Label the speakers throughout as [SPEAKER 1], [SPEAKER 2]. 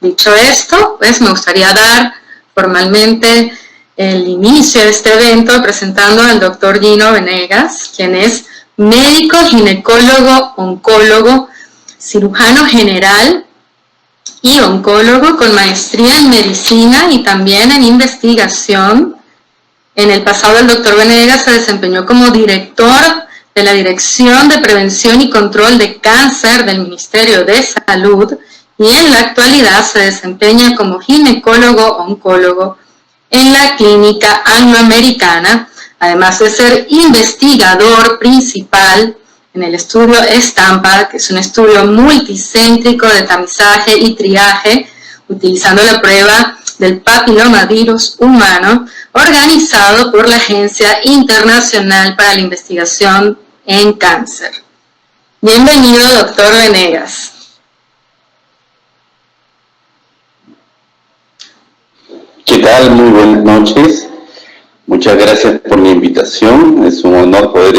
[SPEAKER 1] Dicho esto, pues me gustaría dar formalmente el inicio de este evento presentando al doctor Gino Venegas, quien es médico, ginecólogo, oncólogo, cirujano general y oncólogo con maestría en medicina y también en investigación. En el pasado el doctor Venegas se desempeñó como director de la Dirección de Prevención y Control de Cáncer del Ministerio de Salud y en la actualidad se desempeña como ginecólogo-oncólogo en la Clínica Angloamericana, además de ser investigador principal en el estudio Estampa, que es un estudio multicéntrico de tamizaje y triaje, utilizando la prueba del papilomavirus humano, organizado por la Agencia Internacional para la Investigación en Cáncer. Bienvenido, doctor Venegas.
[SPEAKER 2] ¿Qué tal? Muy buenas noches. Muchas gracias por la invitación. Es un honor poder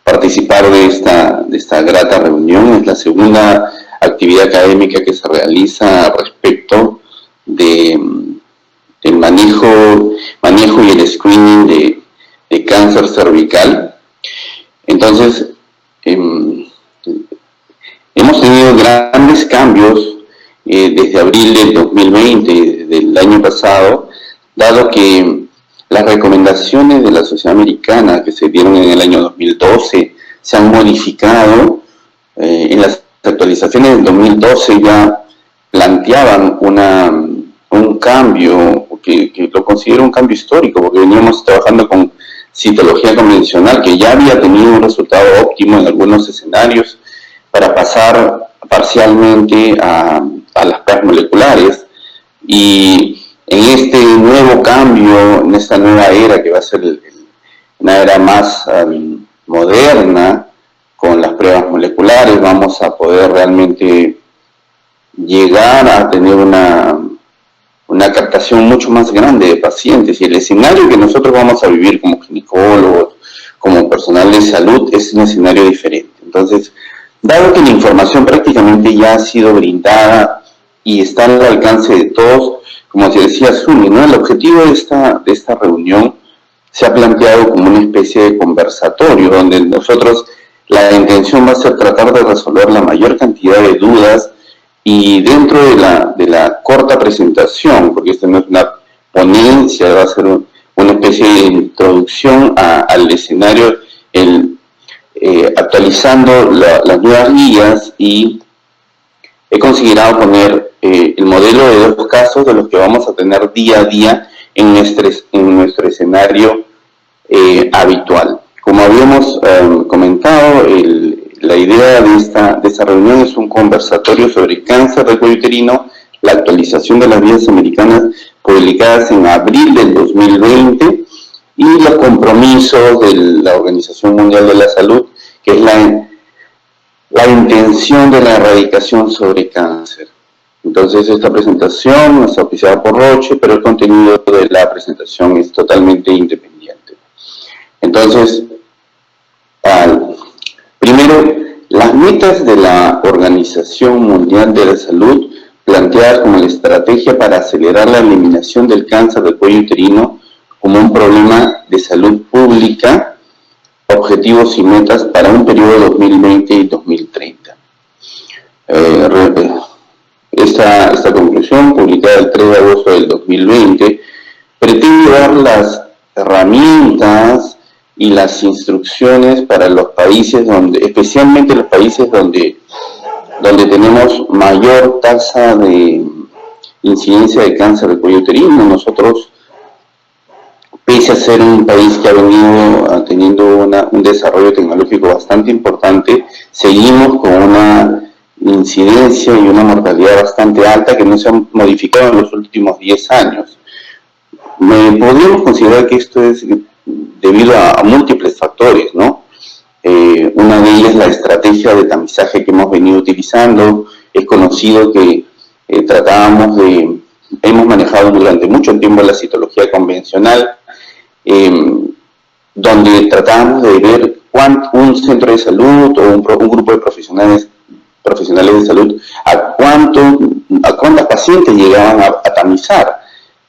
[SPEAKER 2] participar de esta grata reunión. Es la segunda actividad académica que se realiza respecto del manejo y el screening de cáncer cervical. Entonces, hemos tenido grandes cambios desde abril del 2020, del año pasado, dado que las recomendaciones de la Sociedad Americana que se dieron en el año 2012 se han modificado. En las actualizaciones del 2012 ya planteaban un cambio que lo considero un cambio histórico, porque veníamos trabajando con citología convencional que ya había tenido un resultado óptimo en algunos escenarios para pasar parcialmente a las pruebas moleculares, y en este nuevo cambio, en esta nueva era que va a ser una era más moderna con las pruebas moleculares, vamos a poder realmente llegar a tener una captación mucho más grande de pacientes, y el escenario que nosotros vamos a vivir como ginecólogos, como personal de salud, es un escenario diferente. Entonces, dado que la información prácticamente ya ha sido brindada y está al alcance de todos, como se decía Sumi, ¿no? El objetivo de esta reunión se ha planteado como una especie de conversatorio, donde nosotros, la intención va a ser tratar de resolver la mayor cantidad de dudas, y dentro de la corta presentación, porque esta no es una ponencia, va a ser una especie de introducción al escenario, actualizando las nuevas guías, y he considerado poner el modelo de dos casos de los que vamos a tener día a día en nuestro escenario habitual. Como habíamos comentado, la idea de esta reunión es un conversatorio sobre cáncer de cuello uterino, la actualización de las guías americanas publicadas en abril del 2020 y los compromisos de la Organización Mundial de la Salud, que es la intención de la erradicación sobre cáncer. Entonces, esta presentación está auspiciada por Roche, pero el contenido de la presentación es totalmente independiente. Entonces, primero, las metas de la Organización Mundial de la Salud, planteadas como la estrategia para acelerar la eliminación del cáncer de cuello uterino como un problema de salud pública, objetivos y metas para un periodo 2020 y 2030. Esta conclusión, publicada el 3 de agosto del 2020, pretende dar las herramientas y las instrucciones para los países especialmente los países donde tenemos mayor tasa de incidencia de cáncer de cuello uterino. Nosotros, pese a ser un país que ha venido teniendo un desarrollo tecnológico bastante importante, seguimos con una incidencia y una mortalidad bastante alta que no se han modificado en los últimos 10 años. Podríamos considerar que esto es debido a múltiples factores, ¿no? Una de ellas es la estrategia de tamizaje que hemos venido utilizando. Es conocido que hemos manejado durante mucho tiempo la citología convencional, donde tratábamos de ver cuánto un centro de salud o un grupo de profesionales profesionales de salud a cuántas pacientes llegaban a tamizar,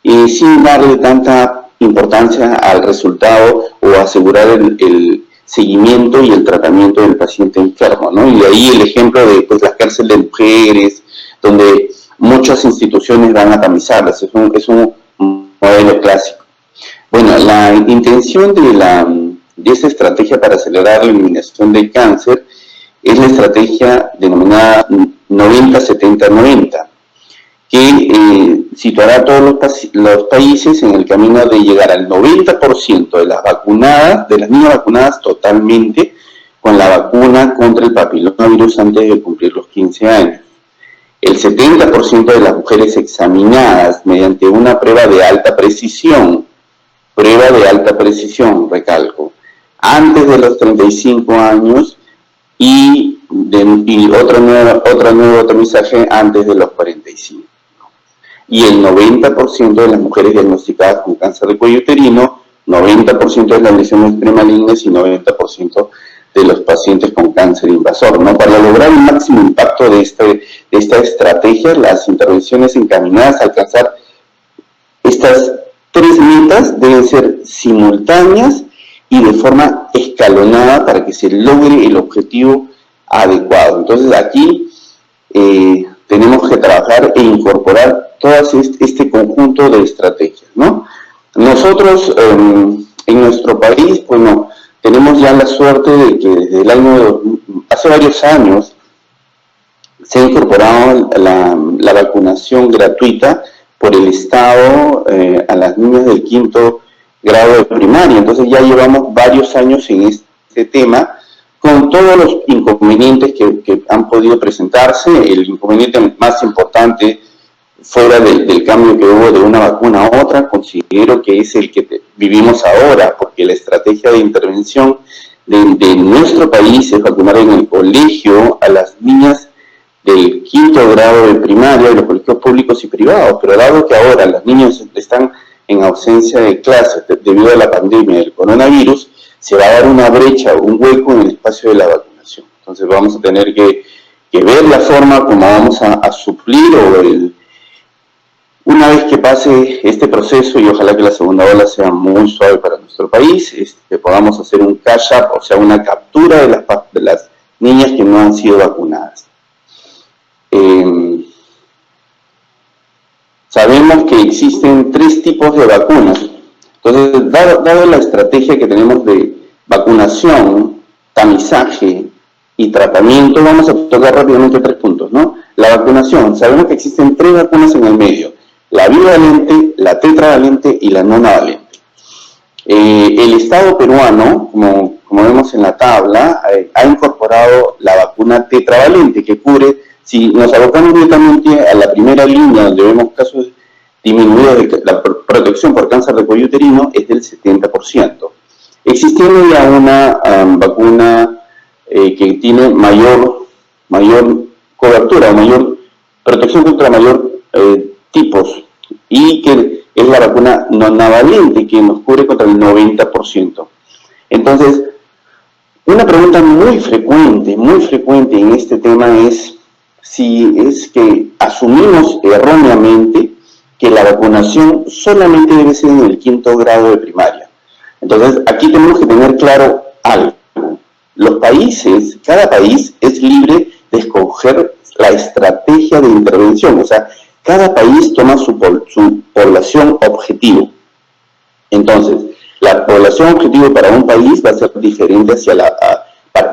[SPEAKER 2] sin darle tanta importancia al resultado o asegurar el seguimiento y el tratamiento del paciente enfermo, ¿no? Y de ahí el ejemplo de pues, las cárceles de mujeres, donde muchas instituciones van a tamizarlas, es un modelo clásico. Bueno, la intención de esta estrategia para acelerar la eliminación del cáncer es la estrategia denominada 90-70-90, que situará a todos los países en el camino de llegar al 90% de las vacunadas, de las niñas vacunadas totalmente con la vacuna contra el papilomavirus antes de cumplir los 15 años. El 70% de las mujeres examinadas mediante una prueba de alta precisión, recalco, antes de los 35 años y otro nuevo tamizaje antes de los 45. Y el 90% de las mujeres diagnosticadas con cáncer de cuello uterino, 90% de las lesiones premalignas y 90% de los pacientes con cáncer invasor, ¿no? Para lograr el máximo impacto de esta estrategia, las intervenciones encaminadas a alcanzar estas 3 metas deben ser simultáneas y de forma escalonada para que se logre el objetivo adecuado. Entonces aquí tenemos que trabajar e incorporar todo este conjunto de estrategias, ¿no? Nosotros en nuestro país, bueno, tenemos ya la suerte de que desde hace varios años se ha incorporado la vacunación gratuita por el Estado a las niñas del 5º grado de primaria. Entonces ya llevamos varios años en este tema, con todos los inconvenientes que han podido presentarse. El inconveniente más importante, fuera del cambio que hubo de una vacuna a otra, considero que es el que vivimos ahora, porque la estrategia de intervención de nuestro país es vacunar en el colegio a las niñas del 5º grado de primaria, de los colegios públicos y privados, pero dado que ahora los niños están en ausencia de clases debido a la pandemia del coronavirus, se va a dar una brecha, un hueco en el espacio de la vacunación. Entonces vamos a tener que ver la forma como vamos a suplir una vez que pase este proceso, y ojalá que la segunda ola sea muy suave para nuestro país, podamos hacer un catch-up, o sea, una captura de las niñas que no han sido vacunadas. Sabemos que existen 3 tipos de vacunas. Entonces, dado la estrategia que tenemos de vacunación, tamizaje y tratamiento, vamos a tocar rápidamente 3 puntos, ¿no? La vacunación, sabemos que existen 3 vacunas en el medio: la bivalente, la tetravalente y la nonavalente. El Estado peruano, como vemos en la tabla, ha incorporado la vacuna tetravalente, que cubre, si nos abocamos directamente a la primera línea, donde vemos casos disminuidos de la protección por cáncer de cuello uterino, es del 70%. Existiendo ya una vacuna que tiene mayor cobertura, mayor protección contra mayor tipos, y que es la vacuna nonavalente, que nos cubre contra el 90%. Entonces, una pregunta muy frecuente en este tema es si es que asumimos erróneamente que la vacunación solamente debe ser en el 5º grado de primaria. Entonces, aquí tenemos que tener claro algo. Cada país es libre de escoger la estrategia de intervención, o sea, cada país toma su población objetivo. Entonces, la población objetivo para un país va a ser diferente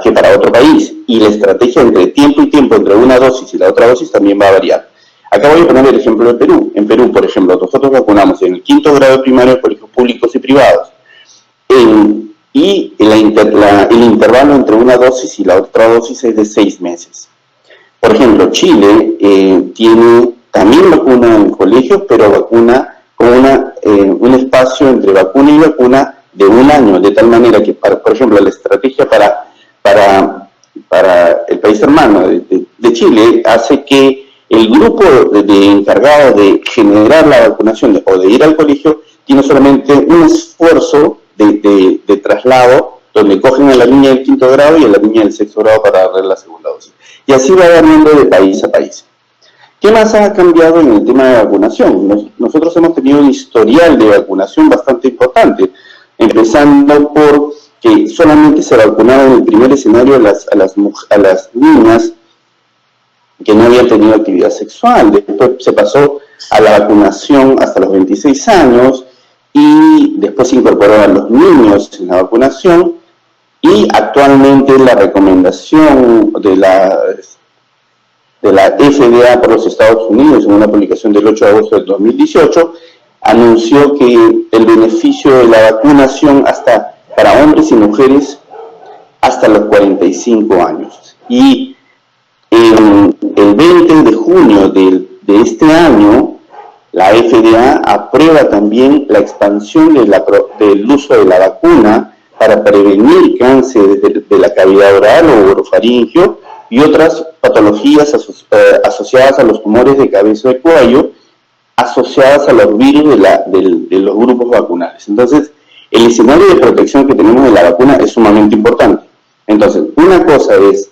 [SPEAKER 2] que para otro país, y la estrategia entre tiempo y tiempo entre una dosis y la otra dosis también va a variar. Acá voy a poner el ejemplo de Perú. En Perú, por ejemplo, nosotros vacunamos en el 5º grado de primaria en colegios públicos y privados. Y el intervalo entre una dosis y la otra dosis es de 6 meses. Por ejemplo, Chile tiene también vacuna en colegios, pero vacuna con un espacio entre vacuna y vacuna de 1 año, de tal manera que, por ejemplo, la estrategia para el país hermano de Chile hace que el grupo de encargado de generar la vacunación o de ir al colegio tiene solamente un esfuerzo de traslado, donde cogen a la niña del 5º grado y a la niña del 6º grado para darle la segunda dosis. y así va variando de país a país. ¿Qué más ha cambiado en el tema de vacunación? Nosotros hemos tenido un historial de vacunación bastante importante, empezando por que solamente se vacunaba en el primer escenario a las niñas que no habían tenido actividad sexual. Después se pasó a la vacunación hasta los 26 años y después se incorporó a los niños en la vacunación, y actualmente la recomendación de la FDA por los Estados Unidos, en una publicación del 8 de agosto del 2018, anunció que el beneficio de la vacunación para hombres y mujeres hasta los 45 años. Y el 20 de junio de este año, la FDA aprueba también la expansión del uso de la vacuna para prevenir cáncer de la cavidad oral o orofaringio y otras patologías asociadas a los tumores de cabeza y cuello, asociadas a los virus de los grupos vacunales. Entonces, el escenario de protección que tenemos de la vacuna es sumamente importante. Entonces, una cosa es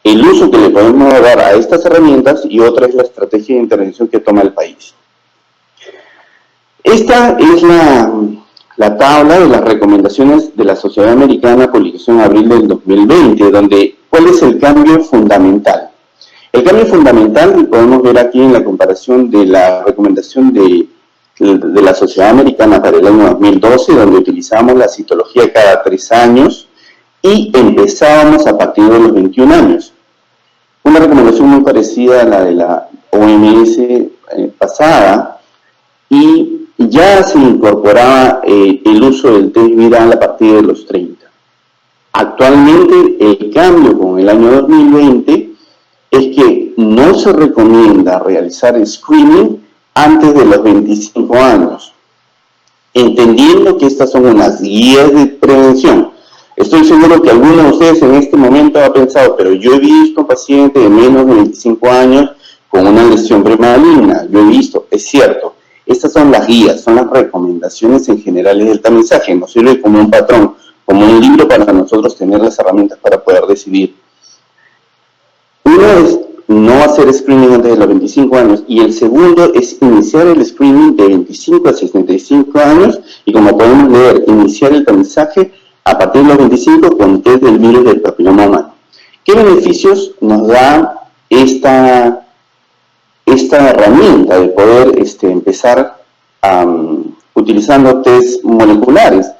[SPEAKER 2] el uso que le podemos dar a estas herramientas y otra es la estrategia de intervención que toma el país. Esta es la tabla de las recomendaciones de la Sociedad Americana, publicación en abril del 2020, donde ¿cuál es el cambio fundamental? El cambio fundamental podemos ver aquí en la comparación de la recomendación de la Sociedad Americana para el año 2012, donde utilizamos la citología cada 3 años y empezábamos a partir de los 21 años. Una recomendación muy parecida a la de la OMS pasada, y ya se incorporaba el uso del test viral a partir de los 30. Actualmente el cambio con el año 2020 es que no se recomienda realizar el screening antes de los 25 años, entendiendo que estas son unas guías de prevención. Estoy seguro que alguno de ustedes en este momento ha pensado, pero yo he visto pacientes de menos de 25 años con una lesión premaligna. Yo he visto, es cierto, estas son las guías, son las recomendaciones en generales del tamizaje, nos sirve como un patrón, como un libro para nosotros tener las herramientas para poder decidir. Uno es no hacer screening antes de los 25 años, y el segundo es iniciar el screening de 25 a 65 años, y como podemos leer, iniciar el tamizaje a partir de los 25 con test del virus del papiloma humano. ¿Qué beneficios nos da esta herramienta de poder empezar utilizando test moleculares?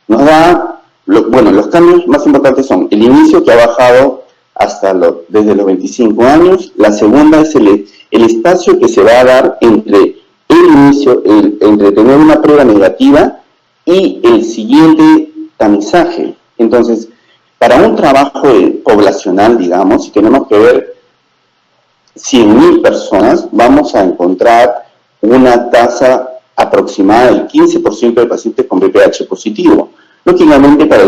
[SPEAKER 2] Nos da, los cambios más importantes son el inicio, que ha bajado desde los 25 años. La segunda es el espacio que se va a dar entre el inicio, entre tener una prueba negativa y el siguiente tamizaje. Entonces, para un trabajo poblacional, digamos, si tenemos que ver 100.000 personas, vamos a encontrar una tasa aproximada del 15% de pacientes con VPH positivo. Lógicamente, para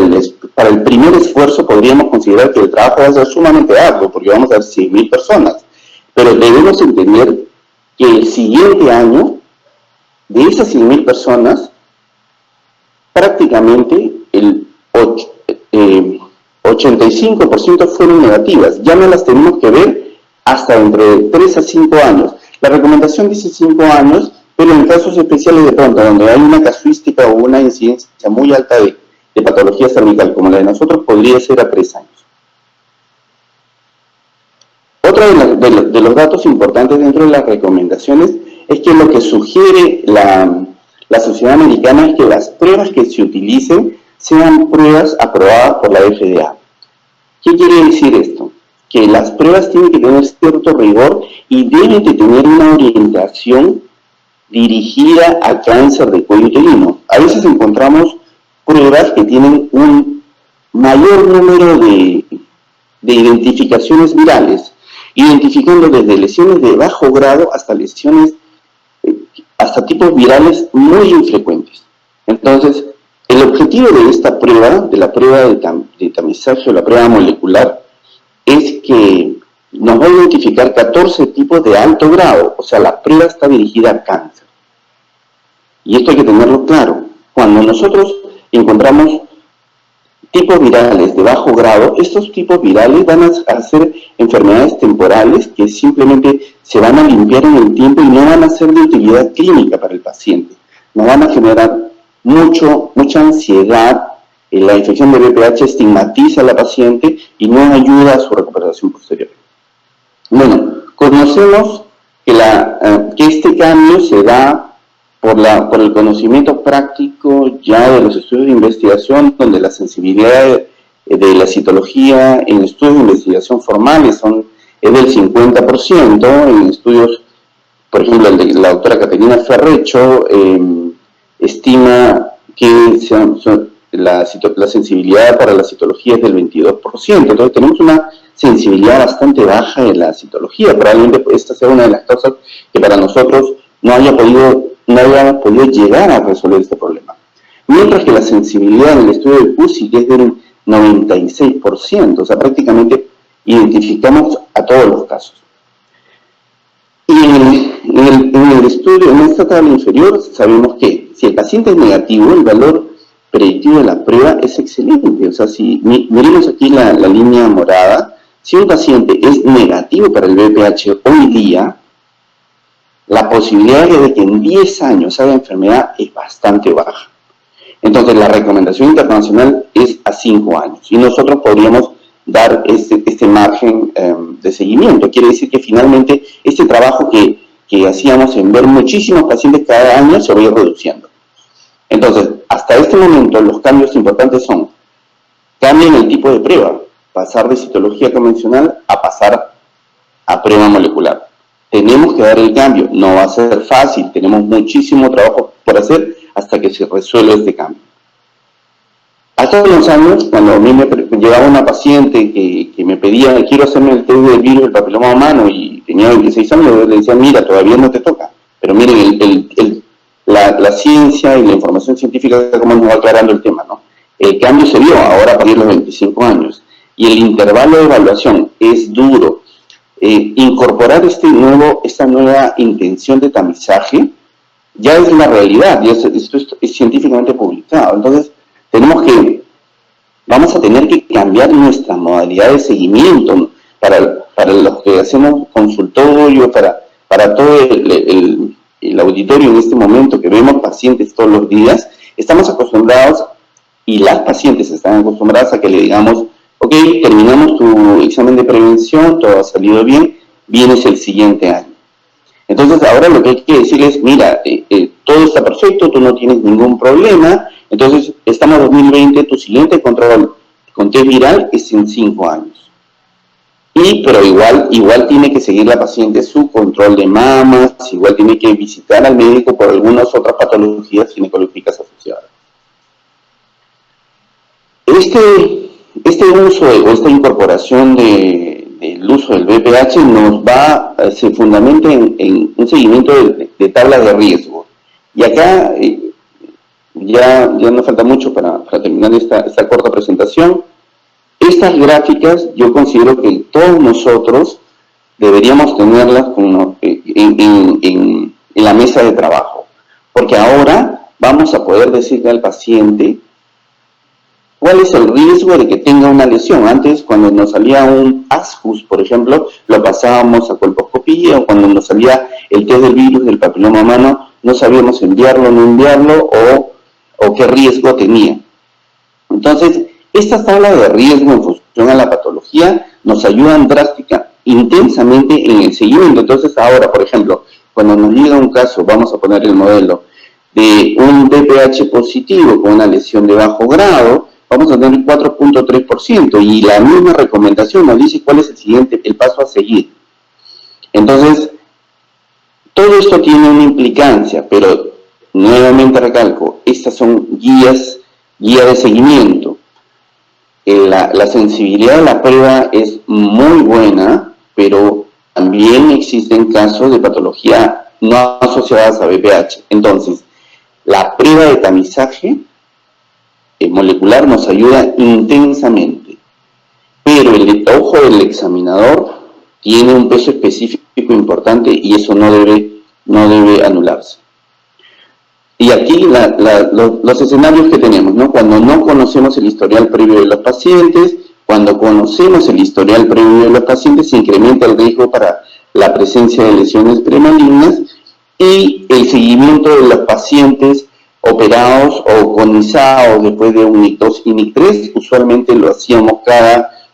[SPEAKER 2] el primer esfuerzo podríamos considerar que el trabajo va a ser sumamente arduo, porque vamos a ver 100.000 personas. Pero debemos entender que el siguiente año, de esas 100.000 personas, prácticamente el 85% fueron negativas. Ya no las tenemos que ver hasta dentro de 3 a 5 años. La recomendación dice 5 años, pero en casos especiales de pronto, donde hay una casuística o una incidencia muy alta de patología cervical, como la de nosotros, podría ser a 3 años. Otro de los datos importantes dentro de las recomendaciones es que lo que sugiere la Sociedad Americana es que las pruebas que se utilicen sean pruebas aprobadas por la FDA. ¿Qué quiere decir esto? Que las pruebas tienen que tener cierto rigor y deben de tener una orientación dirigida a cáncer de cuello uterino. A veces encontramos pruebas que tienen un mayor número de identificaciones virales, identificando desde lesiones de bajo grado hasta lesiones, hasta tipos virales muy infrecuentes. Entonces, el objetivo de esta prueba, de la prueba de tamizaje o la prueba molecular, es que nos va a identificar 14 tipos de alto grado, o sea, la prueba está dirigida a cáncer. Y esto hay que tenerlo claro. Cuando nosotros encontramos tipos virales de bajo grado, estos tipos virales van a ser enfermedades temporales que simplemente se van a limpiar en el tiempo y no van a ser de utilidad clínica para el paciente. No van a generar mucha ansiedad. La infección de VPH estigmatiza a la paciente y no ayuda a su recuperación posterior. Bueno, conocemos que este cambio se da por el conocimiento práctico ya de los estudios de investigación, donde la sensibilidad de la citología en estudios de investigación formales es del 50%, en estudios, por ejemplo, el de la doctora Caterina Ferrecho estima que la sensibilidad para la citología es del 22%, entonces tenemos una sensibilidad bastante baja de la citología. Probablemente esta sea una de las causas que para nosotros no hayamos podido llegar a resolver este problema. Mientras que la sensibilidad en el estudio de PUSIC es del 96%, o sea, prácticamente identificamos a todos los casos. Y en el estudio, en esta tabla inferior, sabemos que si el paciente es negativo, el valor predictivo de la prueba es excelente. O sea, si miremos aquí la línea morada, si un paciente es negativo para el VPH hoy día, la posibilidad de que en 10 años haga enfermedad es bastante baja. Entonces, la recomendación internacional es a 5 años. Y nosotros podríamos dar este margen de seguimiento. Quiere decir que finalmente este trabajo que hacíamos en ver muchísimos pacientes cada año se va a ir reduciendo. Entonces, hasta este momento los cambios importantes son: cambio en el tipo de prueba, pasar de citología convencional a pasar a prueba molecular. Tenemos que dar el cambio, no va a ser fácil, tenemos muchísimo trabajo por hacer hasta que se resuelva este cambio. Hace unos años, cuando a mí me llegaba una paciente que me pedía, quiero hacerme el test del virus del papiloma humano, y tenía 26 años, yo le decía, mira, todavía no te toca. Pero miren, la ciencia y la información científica, cómo nos va aclarando el tema, ¿no? El cambio se dio ahora a partir de los 25 años, y el intervalo de evaluación es duro. Incorporar esta nueva intención de tamizaje ya es la realidad, y esto es científicamente publicado. Entonces, vamos a tener que cambiar nuestra modalidad de seguimiento para los que hacemos consultorio, para todo el auditorio en este momento, que vemos pacientes todos los días. Estamos acostumbrados, y las pacientes están acostumbradas a que le digamos, ok, terminamos tu examen de prevención, todo ha salido bien, vienes el siguiente año. Entonces ahora lo que hay que decir es, mira, todo está perfecto, tú no tienes ningún problema, entonces estamos en 2020, tu siguiente control con test viral es en 5 años. Pero igual tiene que seguir la paciente su control de mamas, igual tiene que visitar al médico por algunas otras patologías ginecológicas asociadas. Este uso o esta incorporación del uso del VPH se fundamenta en un seguimiento de tablas de riesgo. Y acá ya no falta mucho para terminar esta corta presentación. Estas gráficas yo considero que todos nosotros deberíamos tenerlas en la mesa de trabajo, porque ahora vamos a poder decirle al paciente cuál es el riesgo de que tenga una lesión. Antes, cuando nos salía un ascus, por ejemplo, lo pasábamos a colposcopía, o cuando nos salía el test del virus del papiloma humano, no sabíamos enviarlo o no enviarlo, o qué riesgo tenía. Entonces, estas tablas de riesgo en función a la patología nos ayudan intensamente en el seguimiento. Entonces, ahora, por ejemplo, cuando nos llega un caso, vamos a poner el modelo de un VPH positivo con una lesión de bajo grado, vamos a tener 4.3%, y la misma recomendación nos dice cuál es el paso a seguir. Entonces, todo esto tiene una implicancia, pero nuevamente recalco, estas son guía de seguimiento. La sensibilidad de la prueba es muy buena, pero también existen casos de patología no asociadas a VPH. Entonces, la prueba de tamizaje molecular nos ayuda intensamente, pero el ojo del examinador tiene un peso específico importante, y eso no debe anularse. Y aquí los escenarios que tenemos, ¿no? Cuando no conocemos el historial previo de los pacientes, cuando conocemos el historial previo de los pacientes, se incrementa el riesgo para la presencia de lesiones premalignas, y el seguimiento de los pacientes operados o conizados después de un NIC2 y NIC3, usualmente lo hacíamos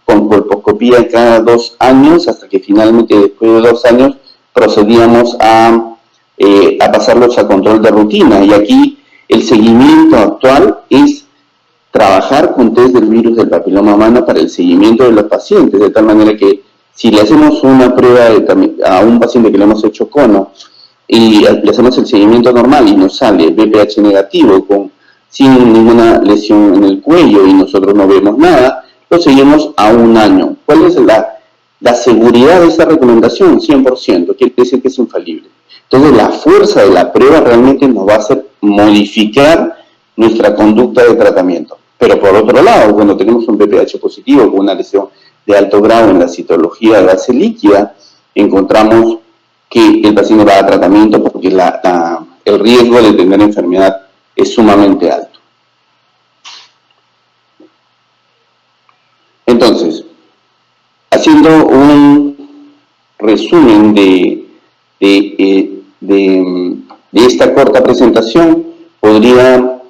[SPEAKER 2] con colposcopía cada 2 años, hasta que finalmente después de 2 años procedíamos a pasarlos a control de rutina. Y aquí el seguimiento actual es trabajar con test del virus del papiloma humano para el seguimiento de los pacientes, de tal manera que si le hacemos una prueba a un paciente que le hemos hecho cono y le hacemos el seguimiento normal y nos sale VPH negativo sin ninguna lesión en el cuello y nosotros no vemos nada, lo seguimos a 1 año. ¿Cuál es la seguridad de esta recomendación? 100%, quiere decir que es infalible. Entonces la fuerza de la prueba realmente nos va a hacer modificar nuestra conducta de tratamiento. Pero por otro lado, cuando tenemos un VPH positivo con una lesión de alto grado en la citología de base líquida, encontramos que el paciente va a tratamiento porque el riesgo de tener enfermedad es sumamente alto. Entonces, haciendo un resumen de esta corta presentación, podríamos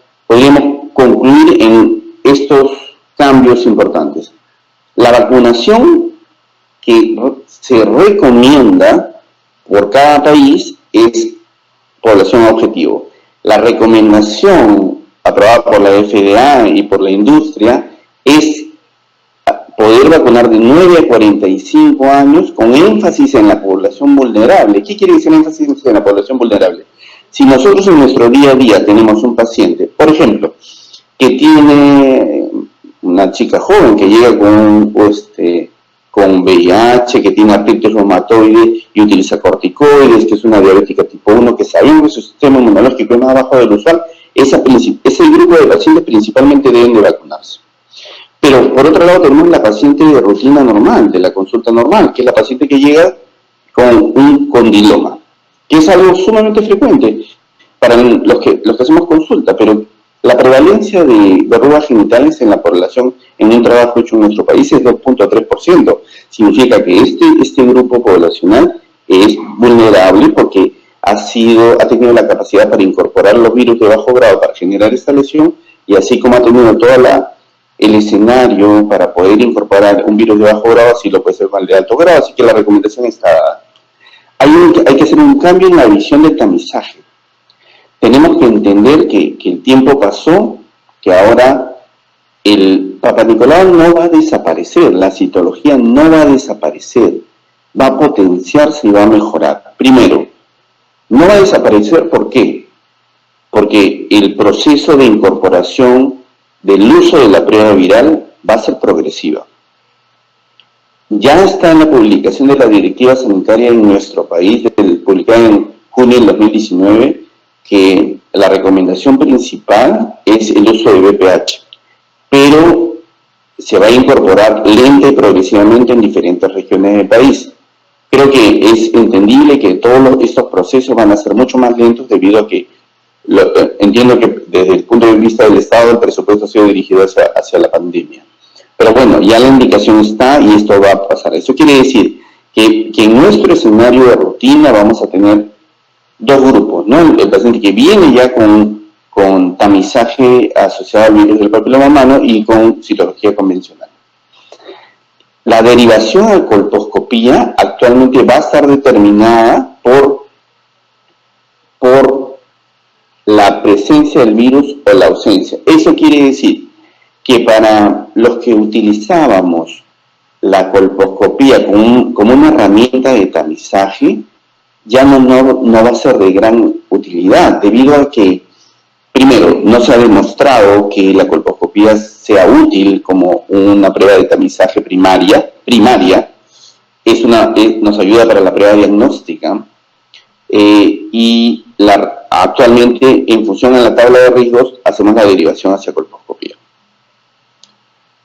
[SPEAKER 2] concluir en estos cambios importantes. La vacunación que se recomienda por cada país es población objetivo. La recomendación aprobada por la FDA y por la industria es poder vacunar de 9 a 45 años con énfasis en la población vulnerable. ¿Qué quiere decir énfasis en la población vulnerable? Si nosotros en nuestro día a día tenemos un paciente, por ejemplo, que tiene una chica joven que llega con VIH, que tiene artritis reumatoide y utiliza corticoides, que es una diabética tipo 1, que sabemos que su sistema inmunológico es más bajo del usual, ese grupo de pacientes principalmente deben de vacunarse. Pero por otro lado tenemos la paciente de rutina normal, de la consulta normal, que es la paciente que llega con un condiloma, que es algo sumamente frecuente para los que hacemos consulta, pero la prevalencia de verrugas genitales en la población en un trabajo hecho en nuestro país es 2.3%. Significa que este grupo poblacional es vulnerable porque ha tenido la capacidad para incorporar los virus de bajo grado para generar esta lesión, y así como ha tenido todo el escenario para poder incorporar un virus de bajo grado, así lo puede ser el de alto grado, así que la recomendación está dada. Hay que hacer un cambio en la visión del tamizaje. Tenemos que entender que el tiempo pasó, que ahora el Papa Nicolau no va a desaparecer, la citología no va a desaparecer, va a potenciarse y va a mejorar. Primero, no va a desaparecer, ¿por qué? Porque el proceso de incorporación del uso de la prueba viral va a ser progresiva. Ya está en la publicación de la directiva sanitaria en nuestro país, publicada en junio del 2019, que la recomendación principal es el uso de VPH, pero se va a incorporar lenta y progresivamente en diferentes regiones del país. Creo que es entendible que todos estos procesos van a ser mucho más lentos debido a que entiendo que desde el punto de vista del Estado el presupuesto ha sido dirigido hacia la pandemia. Pero bueno, ya la indicación está y esto va a pasar. Eso quiere decir que en nuestro escenario de rutina vamos a tener 2 grupos, ¿no? El paciente que viene ya con tamizaje asociado al virus del papiloma humano y con citología convencional. La derivación a colposcopía actualmente va a estar determinada por la presencia del virus o la ausencia. Eso quiere decir que para los que utilizábamos la colposcopía como una herramienta de tamizaje, ya no va a ser de gran utilidad, debido a que, primero, no se ha demostrado que la colposcopía sea útil como una prueba de tamizaje primaria, nos ayuda para la prueba diagnóstica, y actualmente, en función a la tabla de riesgos, hacemos la derivación hacia colposcopía.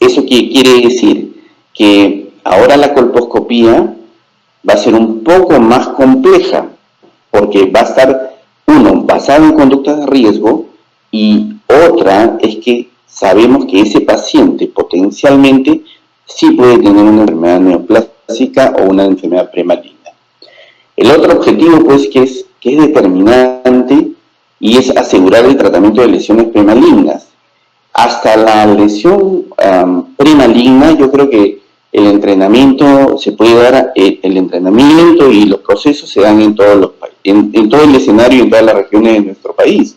[SPEAKER 2] Eso quiere decir que ahora la colposcopía va a ser un poco más compleja, porque va a estar, basado en conductas de riesgo, y otra es que sabemos que ese paciente potencialmente sí puede tener una enfermedad neoplásica o una enfermedad premaligna. El otro objetivo, pues, que es determinante, y es asegurar el tratamiento de lesiones premalignas. Hasta la lesión premaligna, yo creo que el entrenamiento se puede dar, el entrenamiento y los procesos se dan en todos en todo el escenario y en todas las regiones de nuestro país.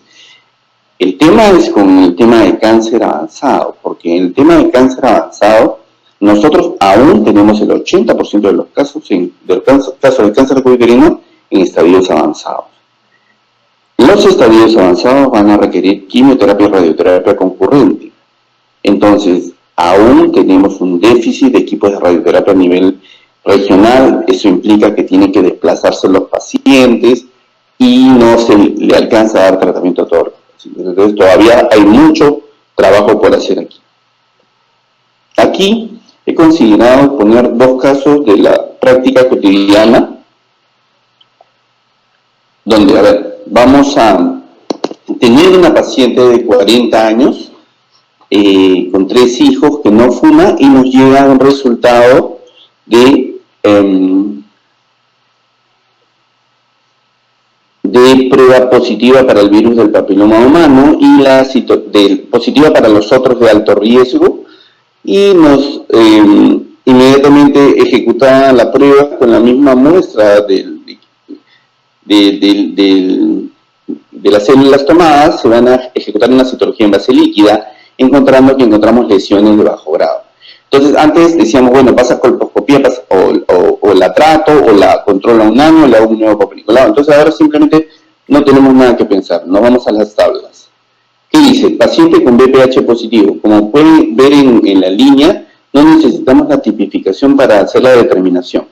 [SPEAKER 2] El tema es con el tema de cáncer avanzado, porque en el tema de cáncer avanzado, nosotros aún tenemos el 80% de los casos de cáncer de cuello uterino en estadios avanzados. Los estadios avanzados van a requerir quimioterapia y radioterapia concurrente. Entonces, aún tenemos un déficit de equipos de radioterapia a nivel regional. Eso implica que tienen que desplazarse los pacientes y no se le alcanza a dar tratamiento a todos los pacientes. Entonces, todavía hay mucho trabajo por hacer aquí. Aquí he considerado poner dos casos de la práctica cotidiana, donde, a ver, vamos a tener una paciente de 40 años con 3 hijos que no fuma y nos llega un resultado de prueba positiva para el virus del papiloma humano y positiva para los otros de alto riesgo, y nos inmediatamente ejecuta la prueba con la misma muestra de las células tomadas. Se van a ejecutar una citología en base líquida, encontramos lesiones de bajo grado. Entonces, antes decíamos, bueno, pasa colposcopía, o la trato, o la controlo un año, o le hago un nuevo papiculado. Entonces, ahora simplemente no tenemos nada que pensar, nos vamos a las tablas. ¿Qué dice? Paciente con BPH positivo. Como pueden ver en la línea, no necesitamos la tipificación para hacer la determinación.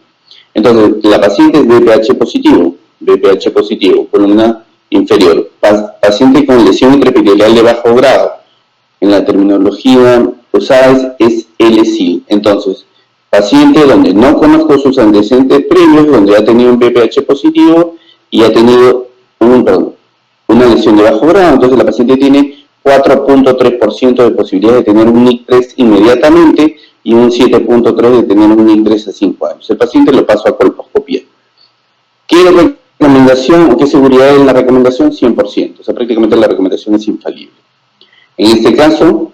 [SPEAKER 2] Entonces, la paciente es BPH positivo, columna inferior. Paciente con lesión intraepitelial de bajo grado. En la terminología usada es LSI. Entonces, paciente donde no conozco sus antecedentes previos, donde ha tenido un BPH positivo y ha tenido una lesión de bajo grado. Entonces, la paciente tiene 4.3% de posibilidad de tener un NIC3 inmediatamente y un 7.3% de tener un NIC3 a 5 años. El paciente lo paso a colposcopía. ¿Qué recomendación o qué seguridad en la recomendación? 100%. O sea, prácticamente la recomendación es infalible. En este caso,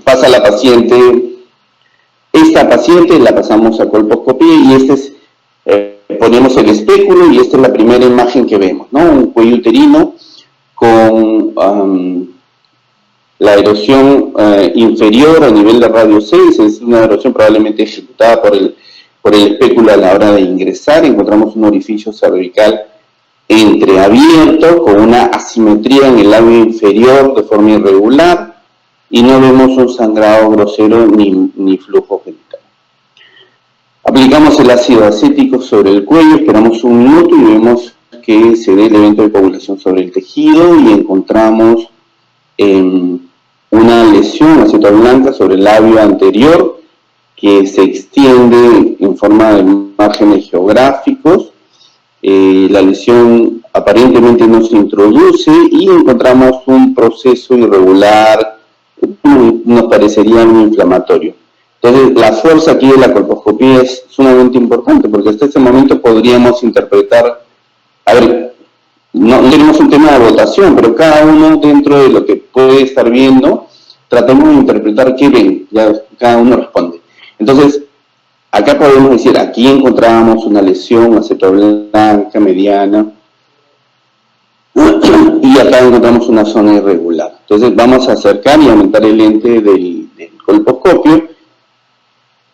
[SPEAKER 2] pasa la paciente, esta paciente la pasamos a colposcopía y ponemos el espéculo, y esta es la primera imagen que vemos, ¿no? Un cuello uterino con la erosión inferior a nivel de radio 6, es una erosión probablemente ejecutada por el espéculo a la hora de ingresar. Encontramos un orificio cervical entreabierto con una asimetría en el labio inferior de forma irregular, y no vemos un sangrado grosero ni flujo genital. Aplicamos el ácido acético sobre el cuello, esperamos un minuto y vemos que se dé el evento de coagulación sobre el tejido, y encontramos una lesión acetoblanca sobre el labio anterior que se extiende en forma de márgenes geográficos. La lesión aparentemente no se introduce y encontramos un proceso irregular, nos parecería muy inflamatorio. Entonces, la fuerza aquí de la colposcopía es sumamente importante, porque hasta este momento podríamos interpretar, a ver, no tenemos un tema de votación, pero cada uno dentro de lo que puede estar viendo, tratemos de interpretar qué ven, ya cada uno responde. Entonces, acá podemos decir, aquí encontrábamos una lesión acetoblanca mediana, y acá encontramos una zona irregular. Entonces vamos a acercar y aumentar el lente del colposcopio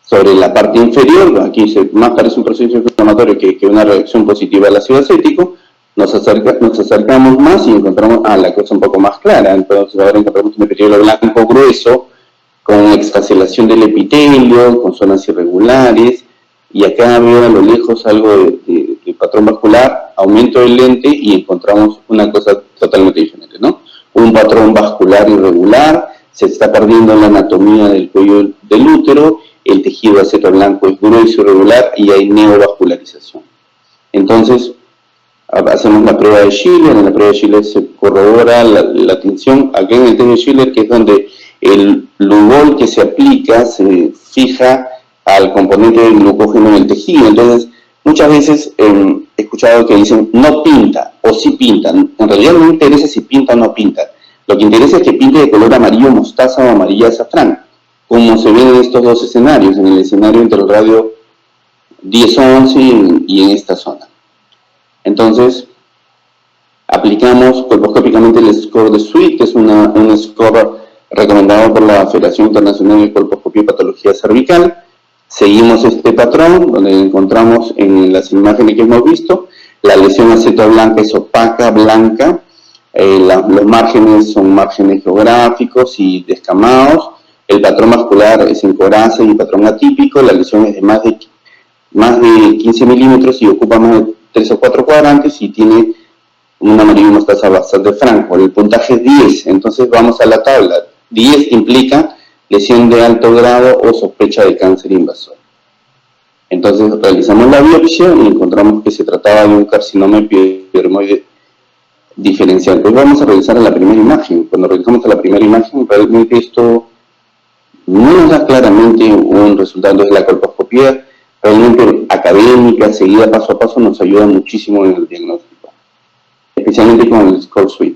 [SPEAKER 2] sobre la parte inferior. Aquí más parece un proceso inflamatorio que una reacción positiva al ácido acético. Nos acercamos más y encontramos la cosa un poco más clara. Entonces ahora encontramos un epitelio blanco grueso con exfasciación del epitelio, con zonas irregulares, y acá veo a lo lejos algo de patrón vascular. Aumento el lente y encontramos una cosa totalmente diferente, ¿no? Un patrón vascular irregular, se está perdiendo la anatomía del cuello del útero, el tejido acetoblanco es grueso, irregular, y hay neovascularización. Entonces, hacemos la prueba de Schiller. En la prueba de Schiller se corrobora la tensión aquí en el test de Schiller, que es donde el Lugol que se aplica se fija al componente del glucógeno en el tejido. Entonces, muchas veces he escuchado que dicen no pinta o sí pinta. En realidad no interesa si pinta o no pinta. Lo que interesa es que pinte de color amarillo mostaza o amarilla azafrán, como se ven en estos dos escenarios, en el escenario entre el radio 10 o 11 y en esta zona. Entonces, aplicamos colposcópicamente el score de Sweet, que es un score recomendado por la Federación Internacional de Colposcopía y Patología Cervical. Seguimos este patrón, donde encontramos en las imágenes que hemos visto, la lesión acetoblanca es opaca, blanca, los márgenes son márgenes geográficos y descamados, el patrón vascular es en coraza y patrón atípico, la lesión es de más de 15 milímetros y ocupa más de 3 o 4 cuadrantes y tiene un amarillo mostaza bastante franco. El puntaje es 10, entonces vamos a la tabla. 10 implica lesión de alto grado o sospecha de cáncer invasor. Entonces realizamos la biopsia y encontramos que se trataba de un carcinoma epidermoide diferencial. Pues vamos a revisar la primera imagen. Cuando revisamos a la primera imagen, realmente esto no nos da claramente un resultado de la colposcopía. Realmente académica, seguida paso a paso, nos ayuda muchísimo en el diagnóstico, especialmente con el score Sweet.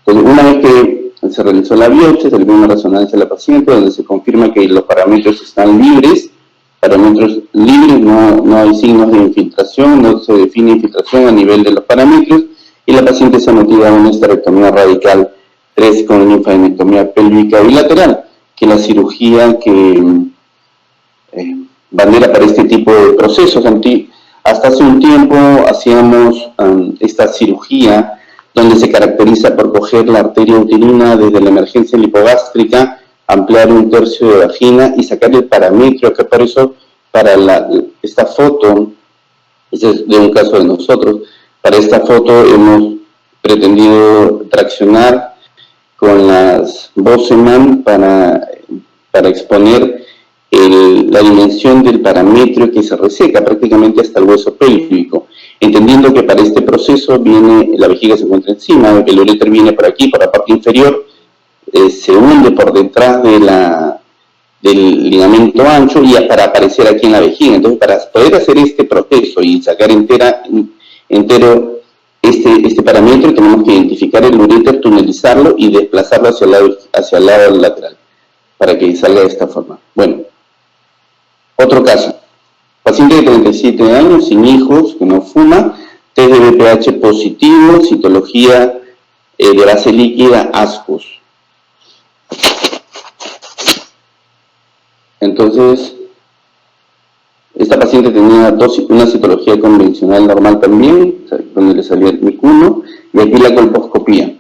[SPEAKER 2] Entonces, una vez que se realizó la biopsia, se le dio una resonancia a la paciente, donde se confirma que los parámetros están libres. Parámetros libres, no hay signos de infiltración, no se define infiltración a nivel de los parámetros, y la paciente se sometida a una esterectomía radical 3 con linfadenectomía pélvica bilateral, que es la cirugía que bandera para este tipo de procesos. Hasta hace un tiempo hacíamos esta cirugía donde se caracteriza por coger la arteria uterina desde la emergencia lipogástrica, ampliar 1/3 de vagina y sacar el parámetro, que por eso para esta foto, este es de un caso de nosotros, para esta foto hemos pretendido traccionar con las Boseman para exponer la dimensión del parámetro que se reseca prácticamente hasta el hueso pélvico, entendiendo que para este proceso la vejiga se encuentra encima, el uréter viene por aquí, por la parte inferior, se hunde por detrás del ligamento ancho y para aparecer aquí en la vejiga. Entonces, para poder hacer este proceso y sacar entero este parámetro, tenemos que identificar el uréter, tunelizarlo y desplazarlo hacia el lado lateral para que salga de esta forma. Bueno, otro caso, paciente de 37 años, sin hijos, que no fuma, test de BPH positivo, citología de base líquida, ASCOS. Entonces, esta paciente tenía una citología convencional normal también, donde le salía el MIC1, y aquí la colposcopía.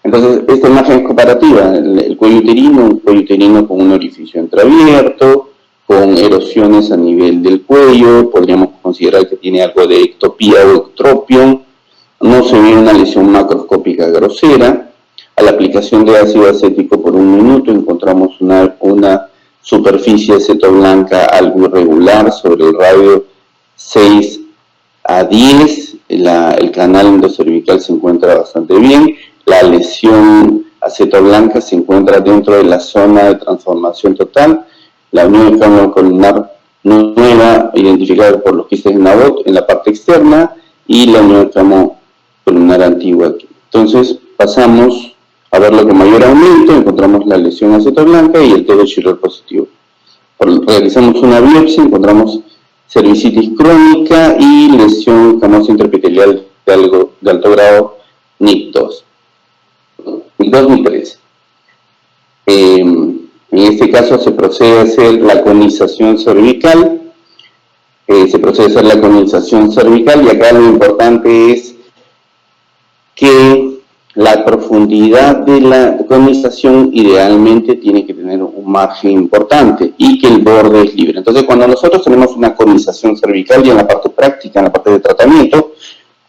[SPEAKER 2] Entonces, esta imagen es comparativa, el cuello uterino con un orificio entreabierto, con erosiones a nivel del cuello, podríamos considerar que tiene algo de ectopía o ectropion, no se ve una lesión macroscópica grosera. A la aplicación de ácido acético por 1 minuto encontramos una superficie acetoblanca algo irregular sobre el radio 6 a 10, el canal endocervical se encuentra bastante bien, la lesión acetoblanca se encuentra dentro de la zona de transformación total, la unión colunar nueva identificada por los quistes de Nabot en la parte externa y la unión colunar antigua aquí. Entonces pasamos a verlo con mayor aumento, encontramos la lesión acetoblanca y el test de Schiller positivo. Realizamos una biopsia, encontramos cervicitis crónica y lesión escamosa intraepitelial de alto grado NIC2. NIC2, NIC3. En este caso se procede a hacer la conización cervical, y acá lo importante es que la profundidad de la conización idealmente tiene que tener un margen importante y que el borde es libre. Entonces, cuando nosotros tenemos una conización cervical, y en la parte práctica, en la parte de tratamiento,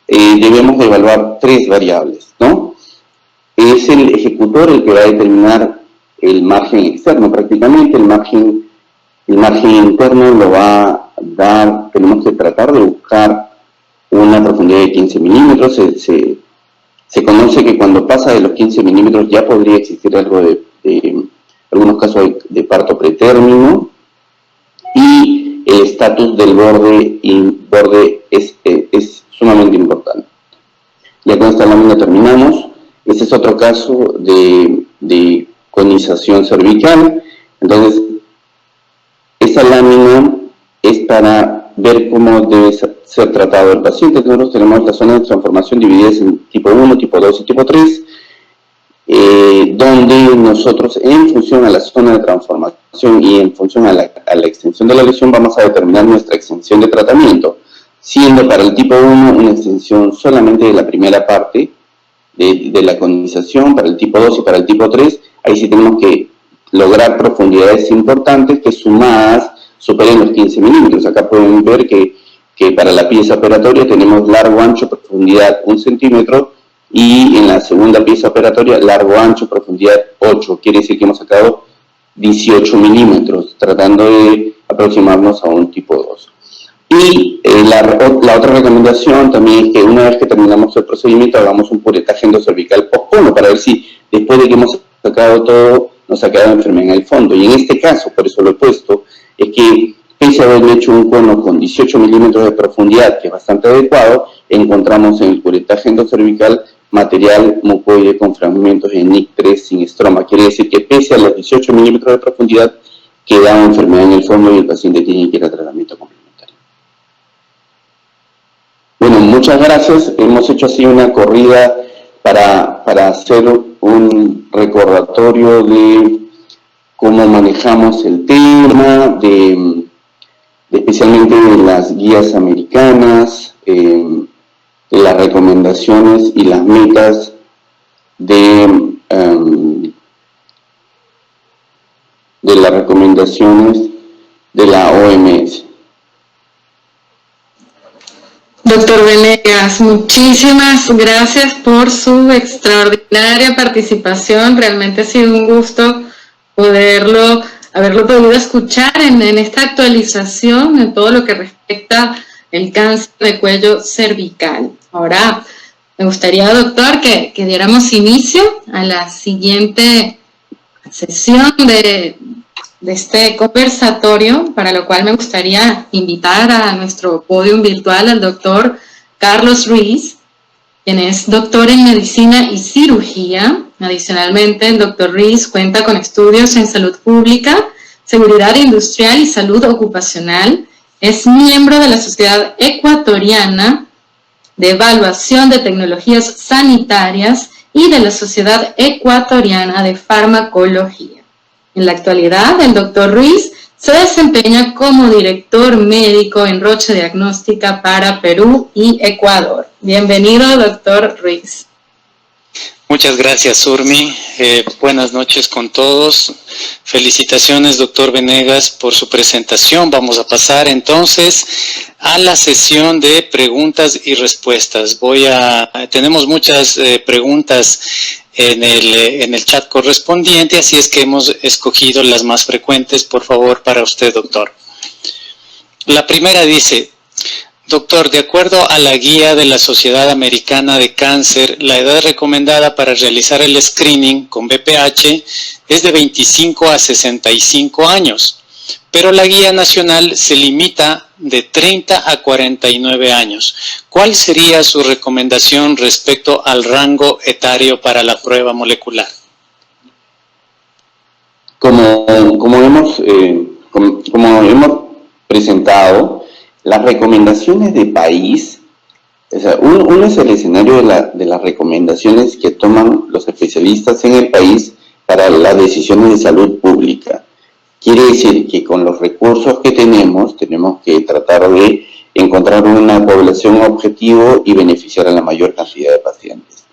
[SPEAKER 2] debemos de evaluar 3 variables, ¿no? Es el ejecutor el que va a determinar el margen externo, prácticamente el margen interno lo va a dar, tenemos que tratar de buscar una profundidad de 15 milímetros. Se conoce que cuando pasa de los 15 milímetros ya podría existir algo de algunos casos de parto pretérmino, y el estatus del borde es sumamente importante. Ya con esta lámina terminamos. Este es otro caso de conización cervical. Entonces, esta lámina es para ver cómo debe ser tratado el paciente. Nosotros tenemos las zonas de transformación divididas en tipo 1, tipo 2 y tipo 3, donde nosotros, en función a la zona de transformación y en función a la extensión de la lesión, vamos a determinar nuestra extensión de tratamiento, siendo para el tipo 1 una extensión solamente de la primera parte de la conización. Para el tipo 2 y para el tipo 3, ahí sí tenemos que lograr profundidades importantes que sumadas superen los 15 milímetros. Acá pueden ver que para la pieza operatoria tenemos largo, ancho, profundidad 1 centímetro, y en la segunda pieza operatoria largo, ancho, profundidad 8. Quiere decir que hemos sacado 18 milímetros, tratando de aproximarnos a un tipo 2. Y la otra recomendación también es que una vez que terminamos el procedimiento hagamos un puretaje endocervical post-cono para ver si después de que hemos sacado todo nos ha quedado enfermedad en el fondo. Y en este caso, por eso lo he puesto, es que pese a haber hecho un cono con 18 milímetros de profundidad, que es bastante adecuado, encontramos en el puretaje endocervical material mucoide con fragmentos de NIC3 sin estroma. Quiere decir que pese a los 18 milímetros de profundidad, queda enfermedad en el fondo y el paciente tiene que ir a tratamiento complementario. Bueno, muchas gracias. Hemos hecho así una corrida para hacer un recordatorio de cómo manejamos el tema, especialmente de las guías americanas, de las recomendaciones y las metas de las recomendaciones de la OMS.
[SPEAKER 1] Doctor Venegas, muchísimas gracias por su extraordinaria participación. Realmente ha sido un gusto haberlo podido escuchar en esta actualización en todo lo que respecta al cáncer de cuello cervical. Ahora, me gustaría, doctor, que diéramos inicio a la siguiente sesión de este conversatorio, para lo cual me gustaría invitar a nuestro podium virtual al doctor Carlos Ruiz, quien es doctor en medicina y cirugía. Adicionalmente, el doctor Ruiz cuenta con estudios en salud pública, seguridad industrial y salud ocupacional. Es miembro de la Sociedad Ecuatoriana de Evaluación de Tecnologías Sanitarias y de la Sociedad Ecuatoriana de Farmacología. En la actualidad, el doctor Ruiz se desempeña como director médico en Roche Diagnóstica para Perú y Ecuador. Bienvenido, doctor Ruiz.
[SPEAKER 3] Muchas gracias, Urmi. Buenas noches con todos. Felicitaciones, doctor Venegas, por su presentación. Vamos a pasar entonces a la sesión de preguntas y respuestas. Tenemos muchas preguntas en el chat correspondiente, así es que hemos escogido las más frecuentes, por favor, para usted, doctor. La primera dice: doctor, de acuerdo a la guía de la Sociedad Americana de Cáncer, la edad recomendada para realizar el screening con BPH es de 25 a 65 años, pero la guía nacional se limita de 30 a 49 años. ¿Cuál sería su recomendación respecto al rango etario para la prueba molecular?
[SPEAKER 2] Como hemos presentado, las recomendaciones de país, o sea, uno es el escenario de las recomendaciones que toman los especialistas en el país para las decisiones de salud pública. Quiere decir que con los recursos que tenemos que tratar de encontrar una población objetivo y beneficiar a la mayor cantidad de pacientes.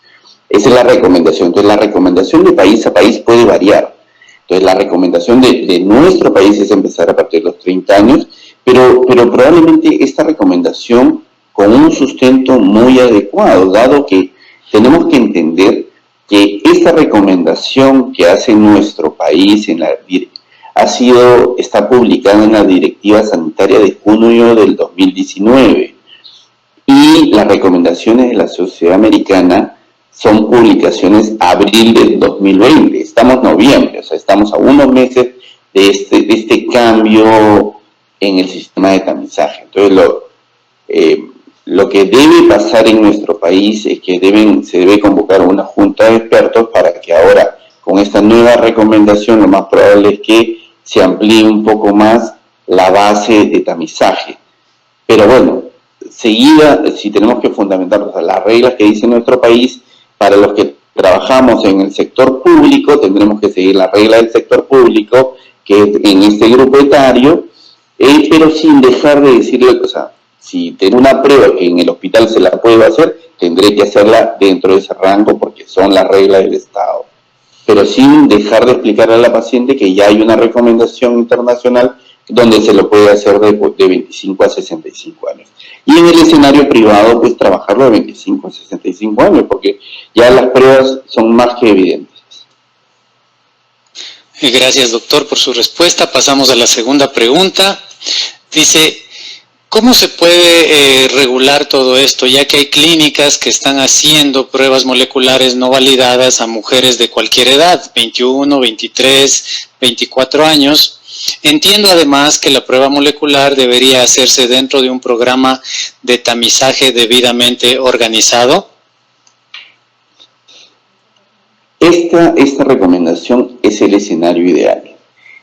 [SPEAKER 2] Esa es la recomendación. Entonces, la recomendación de país a país puede variar. Entonces, la recomendación de nuestro país es empezar a partir de los 30 años, pero probablemente esta recomendación con un sustento muy adecuado, dado que tenemos que entender que esta recomendación que hace nuestro país está publicada en la Directiva Sanitaria de junio del 2019. y las recomendaciones de la Sociedad Americana son publicaciones abril del 2020. Estamos en noviembre, o sea, estamos a unos meses de este cambio en el sistema de tamizaje. Entonces, lo que debe pasar en nuestro país es que se debe convocar una junta de expertos para que ahora, con esta nueva recomendación, lo más probable es que se amplíe un poco más la base de tamizaje. Pero bueno, seguida, si tenemos que fundamentar, o sea, las reglas que dice nuestro país, para los que trabajamos en el sector público, tendremos que seguir la regla del sector público, que es en este grupo etario, pero sin dejar de decirle, o sea, si tengo una prueba que en el hospital se la puedo hacer, tendré que hacerla dentro de ese rango porque son las reglas del Estado. Pero sin dejar de explicarle a la paciente que ya hay una recomendación internacional donde se lo puede hacer de 25 a 65 años. Y en el escenario privado, pues trabajarlo de 25 a 65 años, porque ya las pruebas son más que evidentes.
[SPEAKER 3] Gracias, doctor, por su respuesta. Pasamos a la segunda pregunta. Dice, ¿cómo se puede regular todo esto, ya que hay clínicas que están haciendo pruebas moleculares no validadas a mujeres de cualquier edad, 21, 23, 24 años? Entiendo además que la prueba molecular debería hacerse dentro de un programa de tamizaje debidamente organizado.
[SPEAKER 2] Esta recomendación es el escenario ideal.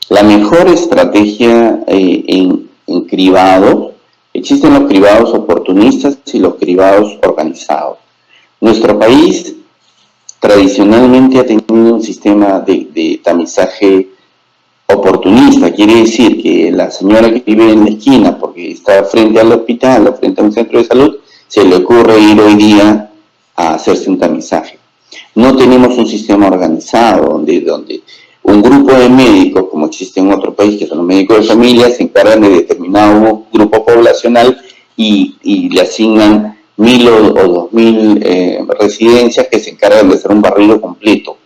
[SPEAKER 2] La mejor estrategia en cribado, existen los cribados oportunistas y los cribados organizados. Nuestro país tradicionalmente ha tenido un sistema de tamizaje oportunista, quiere decir que la señora que vive en la esquina porque está frente al hospital o frente a un centro de salud, se le ocurre ir hoy día a hacerse un tamizaje. No tenemos un sistema organizado donde un grupo de médicos, como existe en otro país, que son los médicos de familia, se encargan de determinado grupo poblacional y le asignan 1.000 o 2.000 residencias que se encargan de hacer un barrido completo,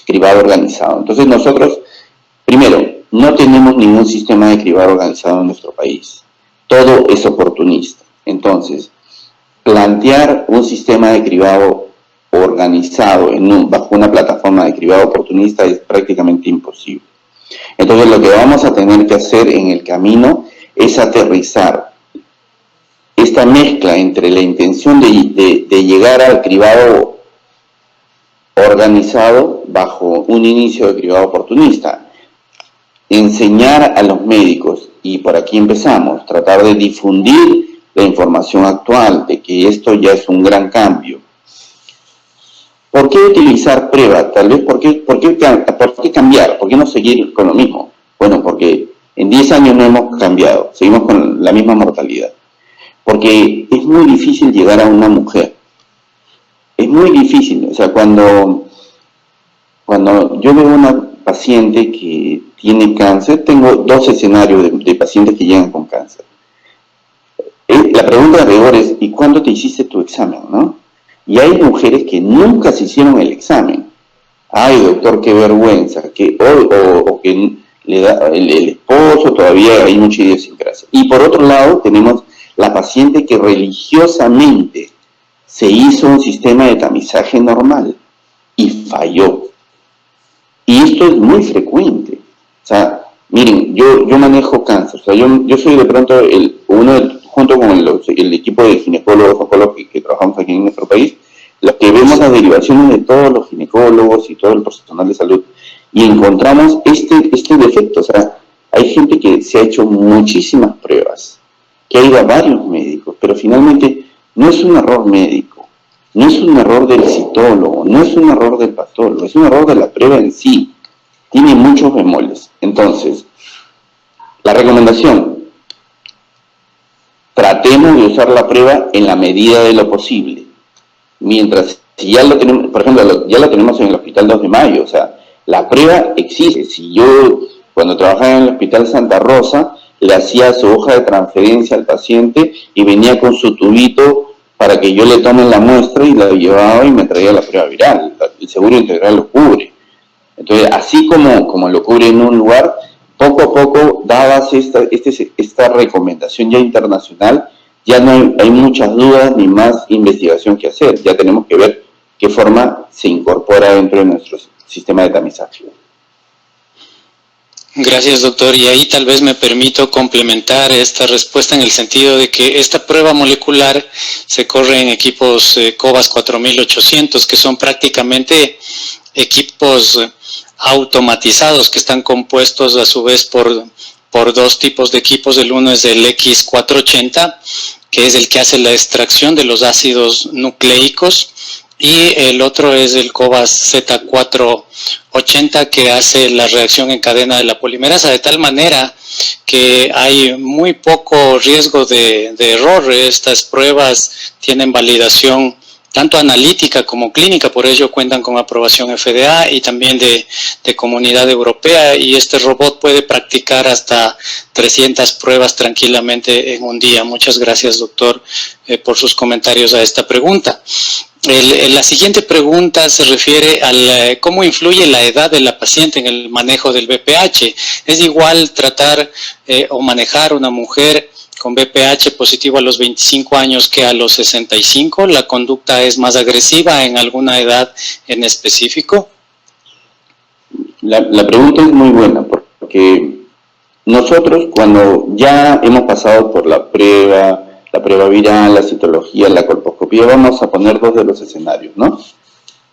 [SPEAKER 2] cribado organizado. Entonces nosotros, primero, no tenemos ningún sistema de cribado organizado en nuestro país. Todo es oportunista. Entonces, plantear un sistema de cribado organizado bajo una plataforma de cribado oportunista es prácticamente imposible. Entonces, lo que vamos a tener que hacer en el camino es aterrizar esta mezcla entre la intención de llegar al cribado organizado bajo un inicio de cribado oportunista, enseñar a los médicos, y por aquí empezamos, tratar de difundir la información actual de que esto ya es un gran cambio. ¿Por qué utilizar prueba? Tal vez, ¿por qué cambiar? ¿Por qué no seguir con lo mismo? Bueno, porque en 10 años no hemos cambiado, seguimos con la misma mortalidad. Porque es muy difícil llegar a una mujer. Es muy difícil, o sea, cuando yo veo una paciente que tiene cáncer, tengo dos escenarios de pacientes que llegan con cáncer. La pregunta de rigor es, ¿y cuándo te hiciste tu examen, no? Y hay mujeres que nunca se hicieron el examen. Ay, doctor, qué vergüenza, o que le da el esposo, todavía hay mucha idiosincrasia. Y por otro lado, tenemos la paciente que religiosamente se hizo un sistema de tamizaje normal y falló. Y esto es muy frecuente. O sea, miren, yo manejo cáncer. O sea, yo soy de pronto junto con el equipo de ginecólogos, oncólogos que trabajamos aquí en nuestro país, los que vemos las derivaciones de todos los ginecólogos y todo el personal de salud. Y encontramos este defecto. O sea, hay gente que se ha hecho muchísimas pruebas, que ha ido a varios médicos, pero finalmente no es un error médico, no es un error del citólogo, no es un error del patólogo, es un error de la prueba en sí. Tiene muchos bemoles. Entonces, la recomendación, tratemos de usar la prueba en la medida de lo posible. Mientras, si ya lo tenemos, por ejemplo, ya lo tenemos en el Hospital 2 de Mayo, o sea, la prueba existe. Si yo, cuando trabajaba en el Hospital Santa Rosa, le hacía su hoja de transferencia al paciente y venía con su tubito para que yo le tome la muestra y la llevaba y me traía la prueba viral. El seguro integral lo cubre. Entonces, así como lo cubre en un lugar, poco a poco, dadas esta recomendación ya internacional, ya no hay muchas dudas ni más investigación que hacer. Ya tenemos que ver qué forma se incorpora dentro de nuestro sistema de tamizaje.
[SPEAKER 3] Gracias, doctor. Y ahí tal vez me permito complementar esta respuesta en el sentido de que esta prueba molecular se corre en equipos Cobas 4800, que son prácticamente equipos automatizados que están compuestos a su vez por dos tipos de equipos. El uno es el X480, que es el que hace la extracción de los ácidos nucleicos, y el otro es el Cobas Z480, que hace la reacción en cadena de la polimerasa, de tal manera que hay muy poco riesgo de error. Estas pruebas tienen validación tanto analítica como clínica, por ello cuentan con aprobación FDA y también de Comunidad Europea, y este robot puede practicar hasta 300 pruebas tranquilamente en un día. Muchas gracias, doctor, por sus comentarios a esta pregunta. La siguiente pregunta se refiere a cómo influye la edad de la paciente en el manejo del VPH. ¿Es igual tratar o manejar una mujer con VPH positivo a los 25 años que a los 65? ¿La conducta es más agresiva en alguna edad en específico?
[SPEAKER 2] La pregunta es muy buena, porque nosotros, cuando ya hemos pasado por la prueba viral, la citología, la colposcopía, vamos a poner dos de los escenarios, ¿no?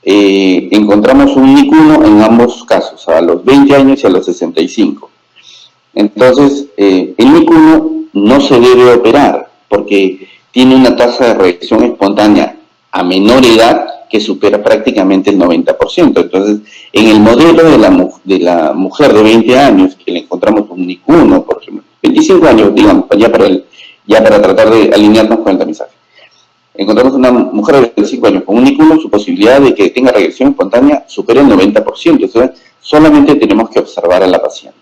[SPEAKER 2] Encontramos un NIC1 en ambos casos, a los 20 años y a los 65. Entonces, el NIC1 no se debe operar porque tiene una tasa de reacción espontánea a menor edad que supera prácticamente el 90%. Entonces, en el modelo de la mujer de 20 años, que le encontramos un NIC1, por ejemplo, 25 años, digamos, ya para tratar de alinearnos con el tamizaje. Encontramos una mujer de 25 años con un NIC1, su posibilidad de que tenga reacción espontánea supera el 90%. Entonces, solamente tenemos que observar a la paciente.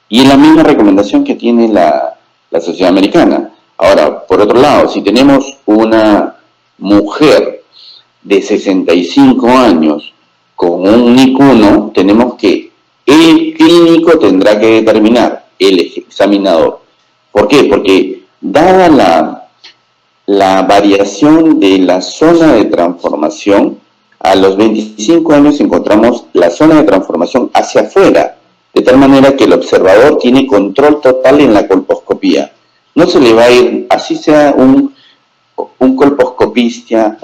[SPEAKER 2] Y es la misma recomendación que tiene la Sociedad Americana. Ahora, por otro lado, si tenemos una mujer de 65 años con un NIC1, tenemos que el clínico tendrá que determinar, el examinador. ¿Por qué? Porque dada la variación de la zona de transformación, a los 25 años encontramos la zona de transformación hacia afuera, de tal manera que el observador tiene control total en la colposcopía. No se le va a ir, así sea un colposcopista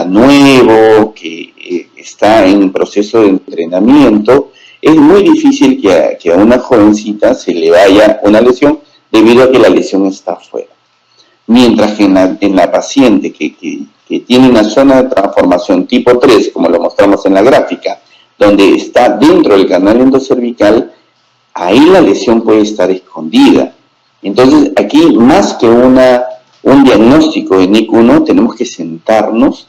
[SPEAKER 2] nuevo que está en proceso de entrenamiento, es muy difícil que a una jovencita se le vaya una lesión debido a que la lesión está afuera. Mientras que en la paciente que tiene una zona de transformación tipo 3, como lo mostramos en la gráfica, donde está dentro del canal endocervical, ahí la lesión puede estar escondida. Entonces, aquí, más que un diagnóstico de NIC1, tenemos que sentarnos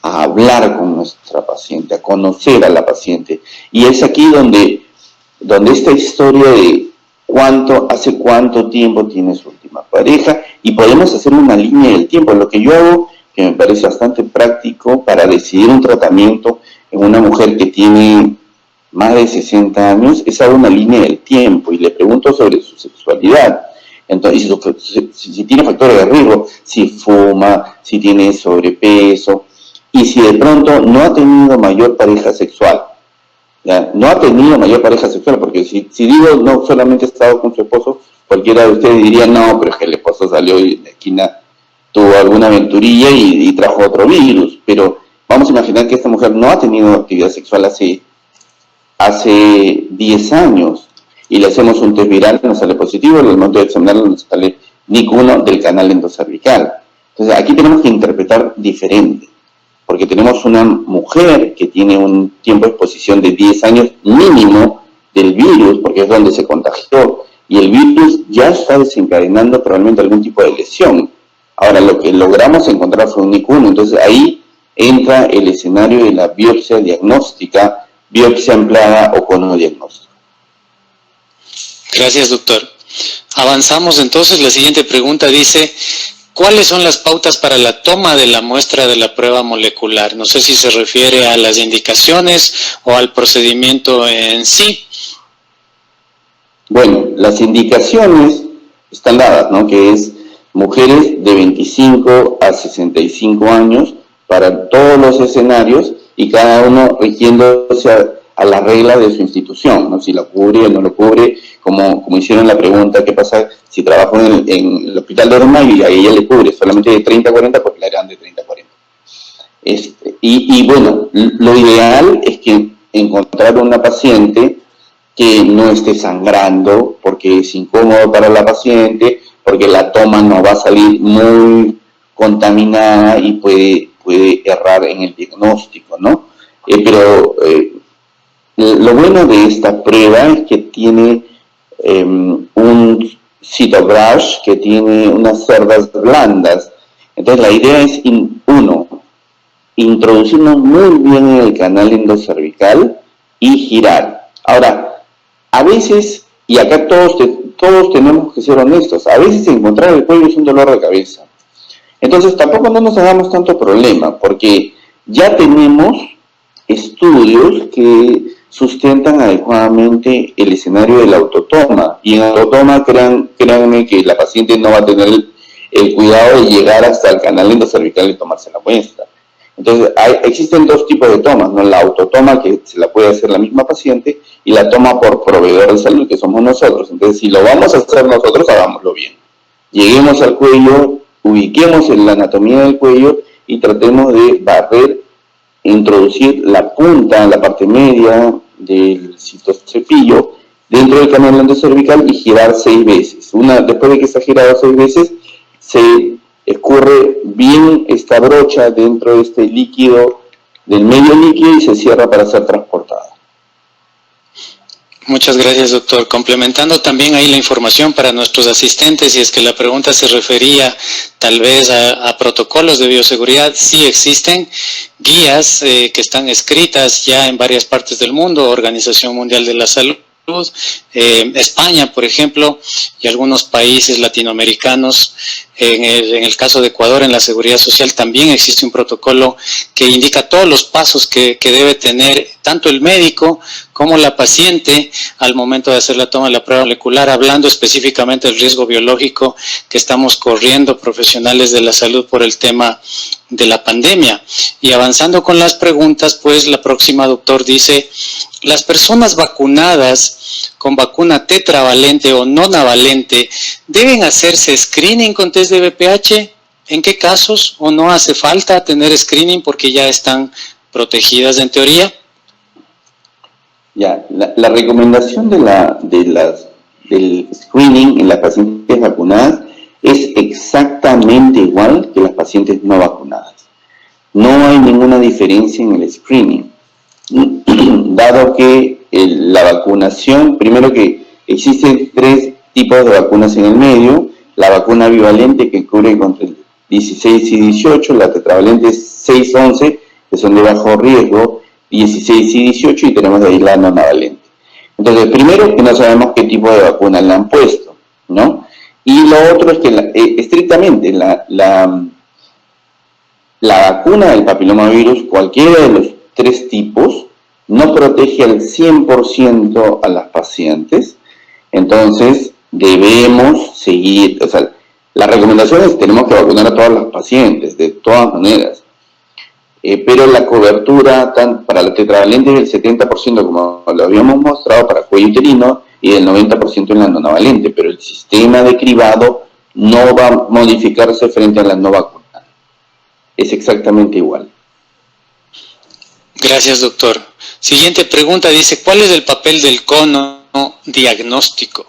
[SPEAKER 2] a hablar con nuestra paciente, a conocer a la paciente. Y es aquí donde esta historia de hace cuánto tiempo tiene su última pareja, y podemos hacer una línea del tiempo. Lo que yo hago, que me parece bastante práctico para decidir un tratamiento en una mujer que tiene más de 60 años, es hacer una línea del tiempo y le pregunto sobre su sexualidad. Entonces, si tiene factores de riesgo, si fuma, si tiene sobrepeso, y si de pronto no ha tenido mayor pareja sexual. ¿Ya? No ha tenido mayor pareja sexual, porque si digo no solamente ha estado con su esposo, cualquiera de ustedes diría, no, pero es que el esposo salió y en la esquina tuvo alguna aventurilla y trajo otro virus. Pero vamos a imaginar que esta mujer no ha tenido actividad sexual hace 10 años, y le hacemos un test viral, nos sale positivo, en el momento de examinarlo nos sale NIC1 del canal endocervical. Entonces aquí tenemos que interpretar diferente, porque tenemos una mujer que tiene un tiempo de exposición de 10 años mínimo del virus, porque es donde se contagió, y el virus ya está desencadenando probablemente algún tipo de lesión. Ahora, lo que logramos encontrar fue un NIC1, entonces ahí entra el escenario de la biopsia diagnóstica, biopsia ampliada o cono diagnóstico.
[SPEAKER 3] Gracias, doctor. Avanzamos entonces. La siguiente pregunta dice: ¿cuáles son las pautas para la toma de la muestra de la prueba molecular? No sé si se refiere a las indicaciones o al procedimiento en sí.
[SPEAKER 2] Bueno, las indicaciones están dadas, ¿no? Que es mujeres de 25 a 65 años para todos los escenarios y cada uno rigiéndose a la regla de su institución, ¿no? Si lo cubre o no lo cubre, como hicieron la pregunta, ¿qué pasa si trabajo en el hospital de Roma y a ella le cubre solamente de 30 a 40 porque la eran de 30 a 40? Y bueno, lo ideal es que encontrar una paciente que no esté sangrando porque es incómodo para la paciente, porque la toma no va a salir muy contaminada y puede errar en el diagnóstico, ¿no? Pero lo bueno de esta prueba es que tiene un cytobrush, que tiene unas cerdas blandas. Entonces la idea es, introducirnos muy bien en el canal endocervical y girar. Ahora, a veces, y acá todos tenemos que ser honestos, a veces encontrar el cuello es un dolor de cabeza. Entonces tampoco no nos hagamos tanto problema, porque ya tenemos estudios que sustentan adecuadamente el escenario de la autotoma. Y en la autotoma, créanme que la paciente no va a tener el cuidado de llegar hasta el canal endocervical y tomarse la muestra. Entonces, existen dos tipos de tomas, ¿no? La autotoma, que se la puede hacer la misma paciente, y la toma por proveedor de salud, que somos nosotros. Entonces, si lo vamos a hacer nosotros, hagámoslo bien. Lleguemos al cuello, ubiquemos en la anatomía del cuello y tratemos de barrer, introducir la punta, la parte media del citocepillo dentro del canal endocervical y girar 6 veces. Después de que está girado 6 veces, se escurre bien esta brocha dentro de este líquido, del medio líquido, y se cierra para ser transportada.
[SPEAKER 3] Muchas gracias, doctor. Complementando también ahí la información para nuestros asistentes, si es que la pregunta se refería tal vez a protocolos de bioseguridad, sí existen guías que están escritas ya en varias partes del mundo, Organización Mundial de la Salud, España, por ejemplo, y algunos países latinoamericanos. En el caso de Ecuador, en la Seguridad Social, también existe un protocolo que indica todos los pasos que debe tener tanto el médico como la paciente al momento de hacer la toma de la prueba molecular, hablando específicamente del riesgo biológico que estamos corriendo profesionales de la salud por el tema de la pandemia. Y avanzando con las preguntas, pues la próxima, doctor, dice: las personas vacunadas con vacuna tetravalente o nonavalente deben hacerse screening con test de VPH. ¿En qué casos? ¿O no hace falta tener screening porque ya están protegidas en teoría?
[SPEAKER 2] Ya, la recomendación del screening en las pacientes vacunadas es exactamente igual que las pacientes no vacunadas. No hay ninguna diferencia en el screening, dado que la vacunación, primero que existen 3 tipos de vacunas en el medio: la vacuna bivalente, que cubre contra el 16 y 18, la tetravalente 6-11, que son de bajo riesgo, 16 y 18, y tenemos de ahí la nonavalente. Entonces, primero que no sabemos qué tipo de vacuna le han puesto, ¿no? Y lo otro es que estrictamente la vacuna del papilomavirus, cualquiera de los 3 tipos, no protege al 100% a las pacientes. Entonces debemos seguir, o sea, la recomendación es: tenemos que vacunar a todas las pacientes, de todas maneras. Pero la cobertura para la tetravalente es del 70%, como lo habíamos mostrado, para cuello uterino, y del 90% en la nonavalente, pero el sistema de cribado no va a modificarse frente a la no vacuna. Es exactamente igual.
[SPEAKER 3] Gracias, doctor. Siguiente pregunta dice: ¿cuál es el papel del cono diagnóstico?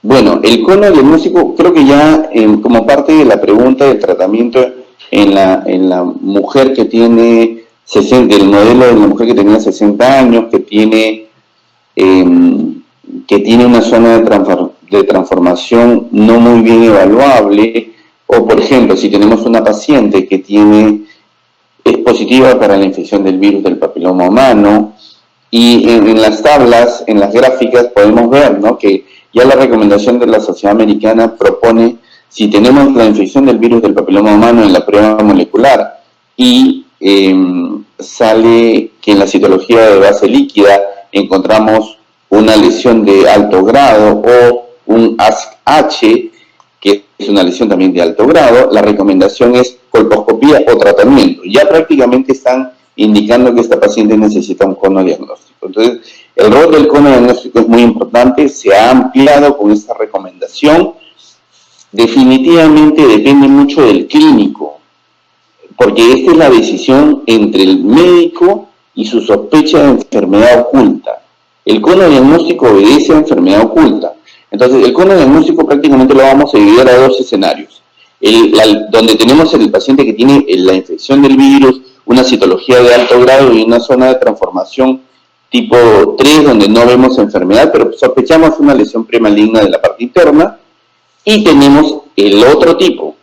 [SPEAKER 2] Bueno, el cono diagnóstico, creo que ya como parte de la pregunta del tratamiento en la mujer que tiene 60, el modelo de la mujer que tenía 60 años, que tiene una zona de transformación no muy bien evaluable, o por ejemplo, si tenemos una paciente que es positiva para la infección del virus del papiloma humano, y en las tablas, en las gráficas, podemos ver, ¿no?, que ya la recomendación de la Sociedad Americana propone, si tenemos la infección del virus del papiloma humano en la prueba molecular y sale que en la citología de base líquida encontramos una lesión de alto grado o un ASH, que es una lesión también de alto grado, la recomendación es colposcopía o tratamiento. Ya prácticamente están indicando que esta paciente necesita un cono diagnóstico. Entonces, el rol del cono diagnóstico es muy importante, se ha ampliado con esta recomendación. Definitivamente depende mucho del clínico, porque esta es la decisión entre el médico y su sospecha de enfermedad oculta. El cono diagnóstico obedece a enfermedad oculta. Entonces, el cono diagnóstico prácticamente lo vamos a dividir a dos escenarios. Donde tenemos el paciente que tiene la infección del virus, una citología de alto grado y una zona de transformación tipo 3, donde no vemos enfermedad, pero sospechamos una lesión premaligna de la parte interna. Y tenemos el otro tipo,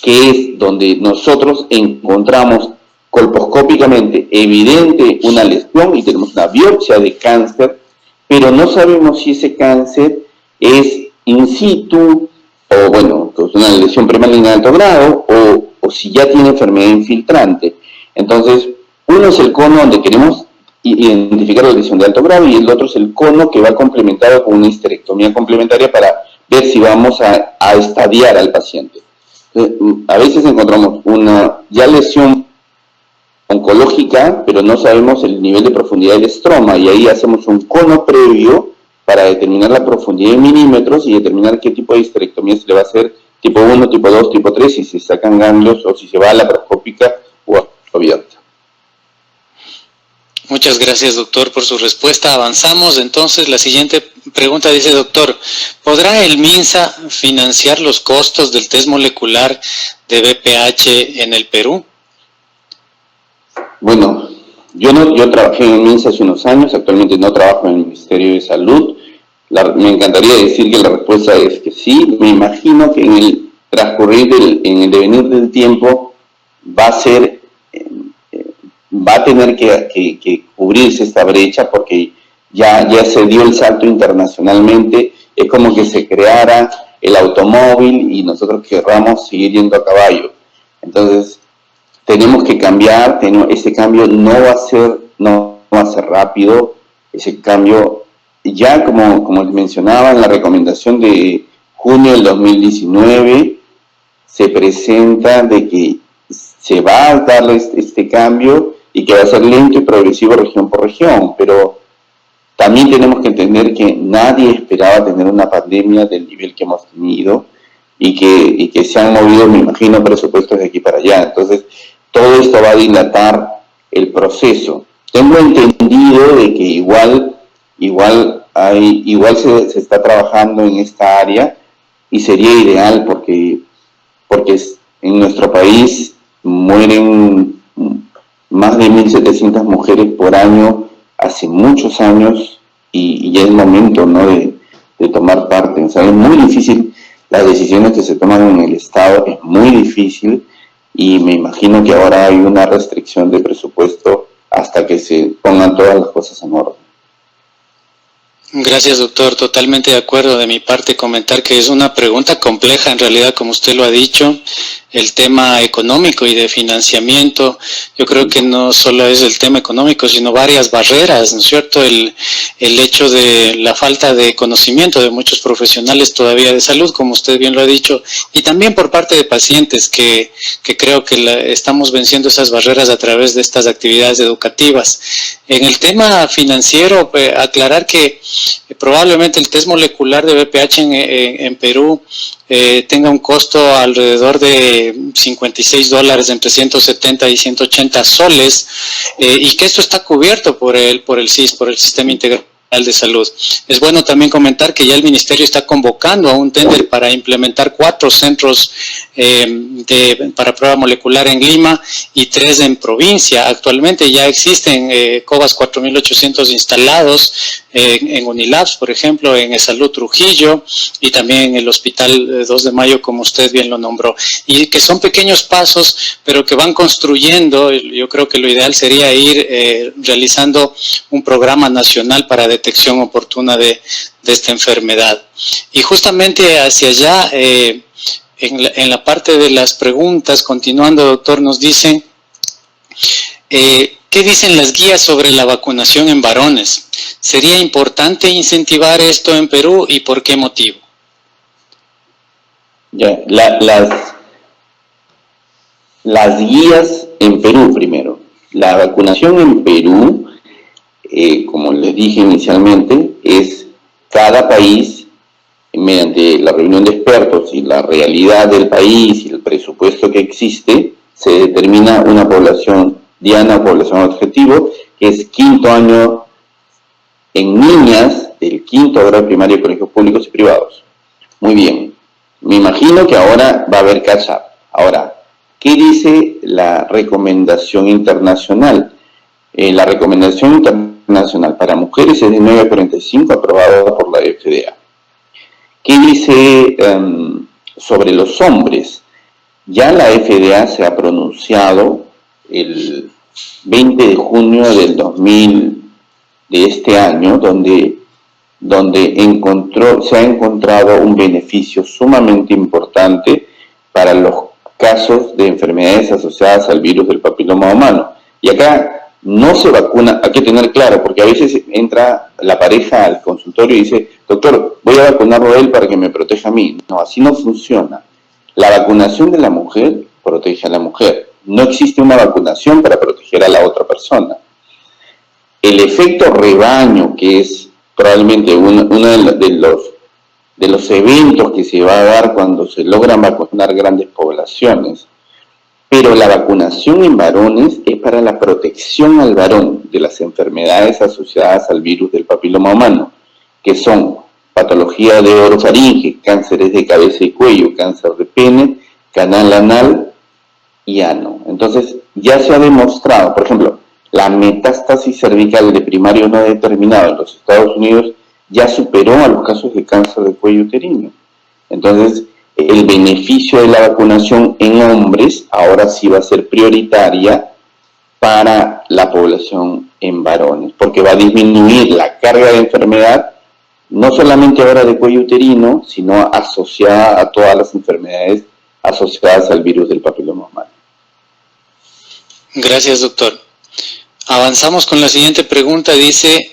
[SPEAKER 2] que es donde nosotros encontramos colposcópicamente evidente una lesión y tenemos una biopsia de cáncer, pero no sabemos si ese cáncer es in situ, o bueno, es una lesión premaligna de alto grado, o si ya tiene enfermedad infiltrante. Entonces, uno es el cono donde queremos identificar la lesión de alto grado y el otro es el cono que va complementado con una histerectomía complementaria para ver si vamos a estadiar al paciente. A veces encontramos una ya lesión oncológica, pero no sabemos el nivel de profundidad del estroma, y ahí hacemos un cono previo para determinar la profundidad en milímetros y determinar qué tipo de histerectomía se le va a hacer, tipo 1, tipo 2, tipo 3, si se sacan ganglios o si se va a laparoscópica o abierta.
[SPEAKER 3] Muchas gracias, doctor, por su respuesta. Avanzamos. Entonces, la siguiente pregunta dice, doctor, ¿podrá el MINSA financiar los costos del test molecular de VPH en el Perú?
[SPEAKER 2] Bueno, yo trabajé en el MINSA hace unos años, actualmente no trabajo en el Ministerio de Salud. Me encantaría decir que la respuesta es que sí. Me imagino que en el transcurrir, en el devenir del tiempo, va a tener que cubrirse esta brecha, porque ya se dio el salto internacionalmente. Es como que se creara el automóvil y nosotros querramos seguir yendo a caballo. Entonces, tenemos que cambiar. Ese cambio no va a ser rápido. Ese cambio, ya como mencionaba en la recomendación de junio del 2019, se presenta de que se va a dar este cambio y que va a ser lento y progresivo región por región, pero también tenemos que entender que nadie esperaba tener una pandemia del nivel que hemos tenido y que se han movido, me imagino, presupuestos de aquí para allá. Entonces, todo esto va a dilatar el proceso. Tengo entendido de que igual se está trabajando en esta área, y sería ideal porque en nuestro país mueren más de 1.700 mujeres por año hace muchos años, y ya es momento, ¿no?, de tomar parte. O sea, es muy difícil, las decisiones que se toman en el Estado es muy difícil, y me imagino que ahora hay una restricción de presupuesto hasta que se pongan todas las cosas en orden.
[SPEAKER 3] Gracias, doctor. Totalmente de acuerdo. De mi parte, comentar que es una pregunta compleja, en realidad, como usted lo ha dicho. El tema económico y de financiamiento, yo creo que no solo es el tema económico, sino varias barreras, ¿no es cierto? El hecho de la falta de conocimiento de muchos profesionales todavía de salud, como usted bien lo ha dicho, y también por parte de pacientes, que creo que estamos venciendo esas barreras a través de estas actividades educativas. En el tema financiero, aclarar que probablemente el test molecular de VPH en Perú tenga un costo alrededor de $56, entre 170 y 180 soles, y que esto está cubierto por el SIS, por el Sistema Integral de Salud. Es bueno también comentar que ya el Ministerio está convocando a un tender para implementar 4 centros para prueba molecular en Lima y 3 en provincia. Actualmente ya existen COVAS 4800 instalados en Unilabs, por ejemplo, en eSalud Trujillo, y también en el Hospital 2 de Mayo, como usted bien lo nombró, y que son pequeños pasos, pero que van construyendo. Yo creo que lo ideal sería ir realizando un programa nacional para detección oportuna de esta enfermedad. Y justamente hacia allá, en la parte de las preguntas, continuando, doctor, nos dicen, ¿qué dicen las guías sobre la vacunación en varones? ¿Sería importante incentivar esto en Perú y por qué motivo?
[SPEAKER 2] Ya, las guías en Perú primero. La vacunación en Perú, como les dije inicialmente, es cada país, mediante la reunión de expertos y la realidad del país y el presupuesto que existe, se determina una población diana, población objetivo, que es quinto año en niñas del quinto grado primario de colegios públicos y privados. Muy bien. Me imagino que ahora va a haber catch-up. Ahora, ¿qué dice la recomendación internacional? La recomendación internacional para mujeres es de 9 a 45, aprobada por la FDA. ¿Qué dice sobre los hombres? Ya la FDA se ha pronunciado el 20 de junio del 2000 de este año, donde se ha encontrado un beneficio sumamente importante para los casos de enfermedades asociadas al virus del papiloma humano. Y acá no se vacuna, hay que tener claro, porque a veces entra la pareja al consultorio y dice, doctor, voy a vacunarlo a él para que me proteja a mí. No, así no funciona. La vacunación de la mujer protege a la mujer. No existe una vacunación para proteger a la otra persona. El efecto rebaño, que es probablemente uno de los eventos que se va a dar cuando se logran vacunar grandes poblaciones, pero la vacunación en varones es para la protección al varón de las enfermedades asociadas al virus del papiloma humano, que son patología de orofaringe, cánceres de cabeza y cuello, cáncer de pene, canal anal y ano. Entonces, ya se ha demostrado, por ejemplo, la metástasis cervical de primario no determinado en los Estados Unidos ya superó a los casos de cáncer de cuello uterino. Entonces, el beneficio de la vacunación en hombres ahora sí va a ser prioritaria para la población en varones, porque va a disminuir la carga de enfermedad, no solamente ahora de cuello uterino, sino asociada a todas las enfermedades asociadas al virus del papiloma humano.
[SPEAKER 3] Gracias, doctor. Avanzamos con la siguiente pregunta. Dice,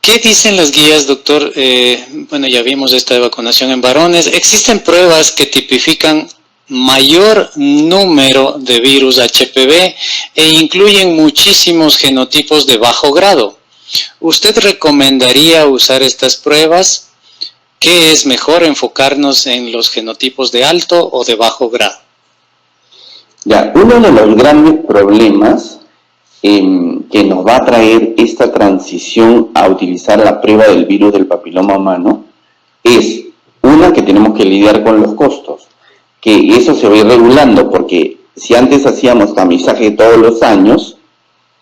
[SPEAKER 3] ¿qué dicen las guías, doctor? Bueno, ya vimos esta de vacunación en varones. ¿Existen pruebas que tipifican mayor número de virus HPV e incluyen muchísimos genotipos de bajo grado? ¿Usted recomendaría usar estas pruebas? ¿Qué es mejor, enfocarnos en los genotipos de alto o de bajo grado?
[SPEAKER 2] Ya, uno de los grandes problemas que nos va a traer esta transición a utilizar la prueba del virus del papiloma humano es, una, que tenemos que lidiar con los costos, que eso se va a ir regulando, porque si antes hacíamos tamizaje todos los años,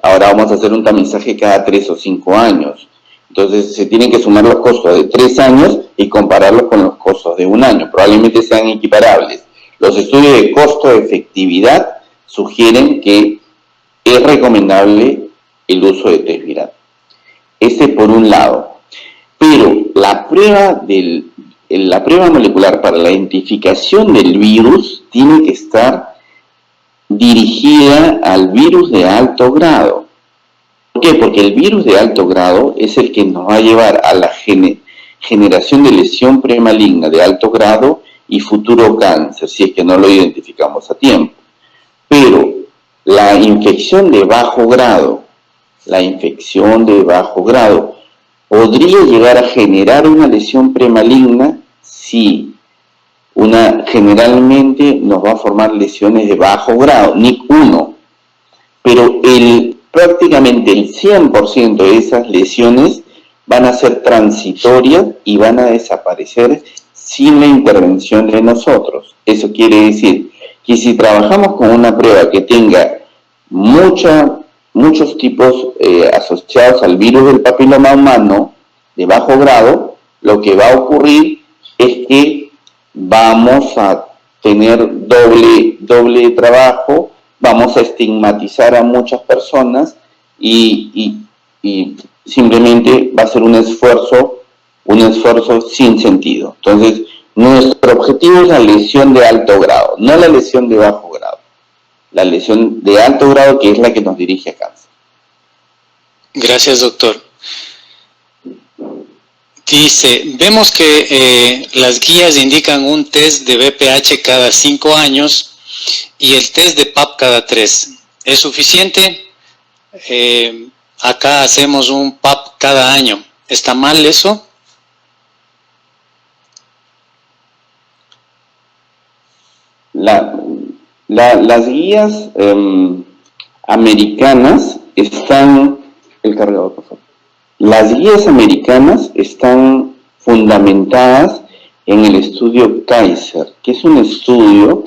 [SPEAKER 2] ahora vamos a hacer un tamizaje cada 3 o 5 años. Entonces se tienen que sumar los costos de 3 años y compararlos con los costos de 1 año. Probablemente sean equiparables. Los estudios de costo-efectividad sugieren que es recomendable el uso de test viral. Ese por un lado. Pero la prueba molecular para la identificación del virus tiene que estar dirigida al virus de alto grado. ¿Por qué? Porque el virus de alto grado es el que nos va a llevar a la generación de lesión premaligna de alto grado y futuro cáncer, si es que no lo identificamos a tiempo. Pero la infección de bajo grado podría llegar a generar una lesión premaligna si generalmente nos va a formar lesiones de bajo grado, NIC1, pero prácticamente el 100% de esas lesiones van a ser transitorias y van a desaparecer sin la intervención de nosotros. Eso quiere decir que si trabajamos con una prueba que tenga muchos tipos asociados al virus del papiloma humano de bajo grado, lo que va a ocurrir es que vamos a tener doble trabajo, vamos a estigmatizar a muchas personas y simplemente va a ser un esfuerzo sin sentido. Entonces, nuestro objetivo es la lesión de alto grado, no la lesión de bajo grado. La lesión de alto grado, que es la que nos dirige a cáncer.
[SPEAKER 3] Gracias, doctor. Dice, vemos que las guías indican un test de BPH cada 5 años y el test de PAP cada 3. ¿Es suficiente? Acá hacemos un PAP cada año. ¿Está mal eso?
[SPEAKER 2] Las guías americanas están... El cargador, por favor. Las guías americanas están fundamentadas en el estudio Kaiser, que es un estudio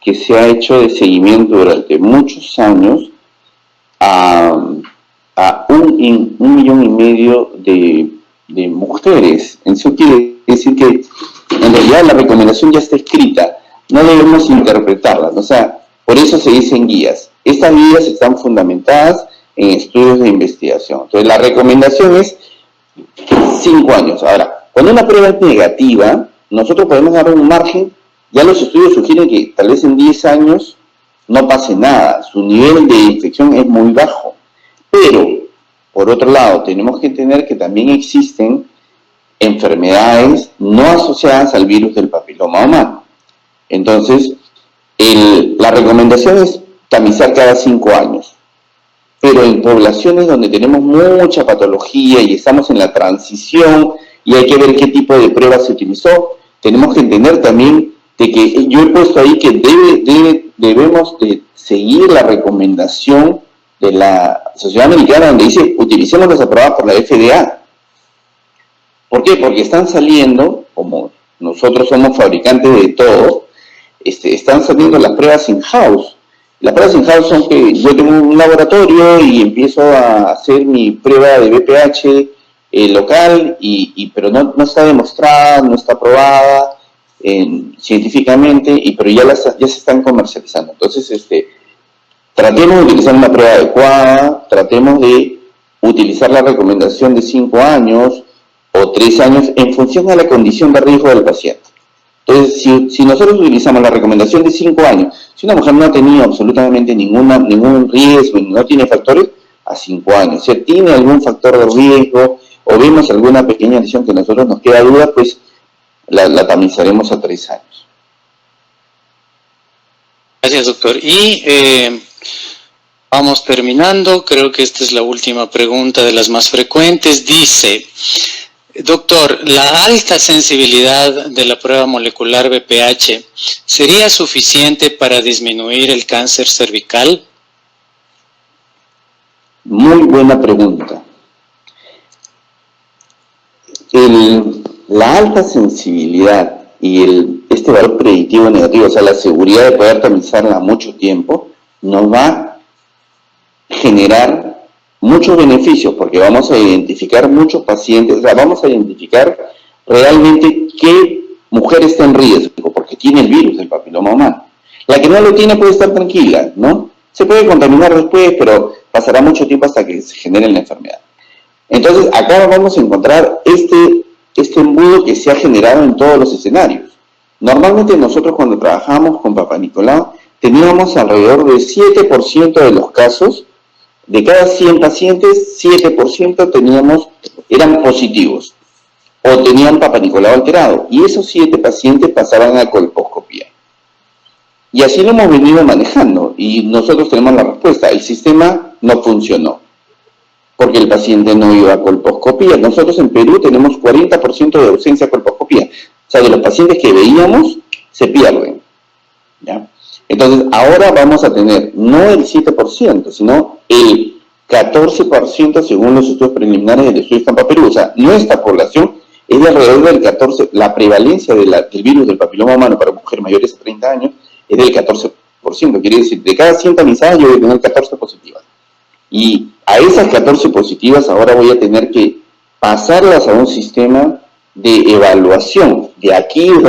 [SPEAKER 2] que se ha hecho de seguimiento durante muchos años a 1,5 millones de mujeres. Eso quiere decir que en realidad la recomendación ya está escrita, no debemos interpretarla, o sea, por eso se dicen guías. Estas guías están fundamentadas en estudios de investigación. Entonces la recomendación es 5 años. Ahora, cuando una prueba es negativa, nosotros podemos dar un margen. Ya los estudios sugieren que tal vez en 10 años no pase nada, su nivel de infección es muy bajo. Pero, por otro lado, tenemos que entender que también existen enfermedades no asociadas al virus del papiloma humano. Entonces, la recomendación es tamizar cada 5 años. Pero en poblaciones donde tenemos mucha patología y estamos en la transición y hay que ver qué tipo de prueba se utilizó, tenemos que entender también de que yo he puesto ahí que debemos de seguir la recomendación de la Sociedad Americana donde dice utilicemos las aprobadas por la FDA. ¿Por qué? Porque están saliendo, como nosotros somos fabricantes de todo, están saliendo las pruebas in-house. Las pruebas in-house son que yo tengo un laboratorio y empiezo a hacer mi prueba de BPH local, pero no está demostrada, no está aprobada científicamente, pero ya se están comercializando. Entonces, tratemos de utilizar una prueba adecuada, tratemos de utilizar la recomendación de 5 años o 3 años en función a la condición de riesgo del paciente. Entonces, si nosotros utilizamos la recomendación de 5 años, si una mujer no ha tenido absolutamente ningún riesgo y no tiene factores, a 5 años. Si tiene algún factor de riesgo o vemos alguna pequeña lesión que a nosotros nos queda duda, pues la tamizaremos a 3 años.
[SPEAKER 3] Gracias, doctor. Y vamos terminando. Creo que esta es la última pregunta de las más frecuentes. Dice... Doctor, ¿la alta sensibilidad de la prueba molecular BPH sería suficiente para disminuir el cáncer cervical?
[SPEAKER 2] Muy buena pregunta. La alta sensibilidad y este valor predictivo negativo, o sea, la seguridad de poder tamizarla mucho tiempo, nos va a generar muchos beneficios, porque vamos a identificar muchos pacientes, o sea, vamos a identificar realmente qué mujer está en riesgo, porque tiene el virus del papiloma humano. La que no lo tiene puede estar tranquila, ¿no? Se puede contaminar después, pero pasará mucho tiempo hasta que se genere la enfermedad. Entonces, acá vamos a encontrar este embudo que se ha generado en todos los escenarios. Normalmente nosotros cuando trabajamos con Papa Nicolau, teníamos alrededor del 7% de los casos. De cada 100 pacientes, 7% eran positivos o tenían Papa Nicolau alterado. Y esos 7 pacientes pasaban a colposcopía. Y así lo hemos venido manejando. Y nosotros tenemos la respuesta. El sistema no funcionó porque el paciente no iba a colposcopía. Nosotros en Perú tenemos 40% de ausencia a colposcopía. O sea, de los pacientes que veíamos, se pierden. ¿Ya? Entonces, ahora vamos a tener no el 7%, sino el 14% según los estudios preliminares del estudio Estampa Perú. O sea, nuestra población es de alrededor del 14%, la prevalencia del virus del papiloma humano para mujeres mayores de 30 años es del 14%. Quiere decir, de cada 100 tamizadas yo voy a tener 14 positivas. Y a esas 14 positivas ahora voy a tener que pasarlas a un sistema de evaluación. De aquí es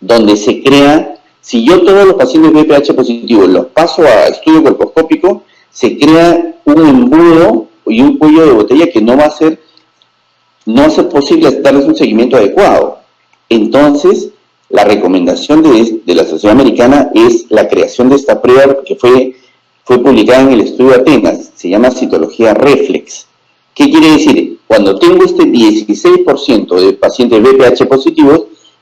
[SPEAKER 2] donde se crea, si yo todos los pacientes BPH positivos los paso a estudio colposcópico, se crea un embudo y un cuello de botella que no va a ser posible darles un seguimiento adecuado. Entonces, la recomendación de la Sociedad Americana es la creación de esta prueba que fue publicada en el estudio Atenas, se llama citología reflex, ¿Qué quiere decir? Cuando tengo este 16% de pacientes BPH positivos,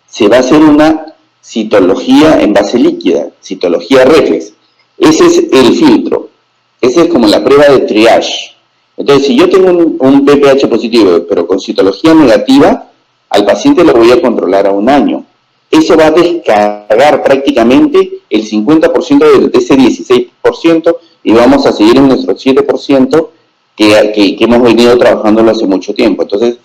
[SPEAKER 2] se va a hacer una citología en base líquida, citología reflex. Ese es el filtro. Esa es como la prueba de triage. Entonces, si yo tengo un BPH positivo, pero con citología negativa, al paciente lo voy a controlar a 1 año. Eso va a descargar prácticamente el 50% de ese 16% y vamos a seguir en nuestro 7% que hemos venido trabajándolo hace mucho tiempo. Entonces,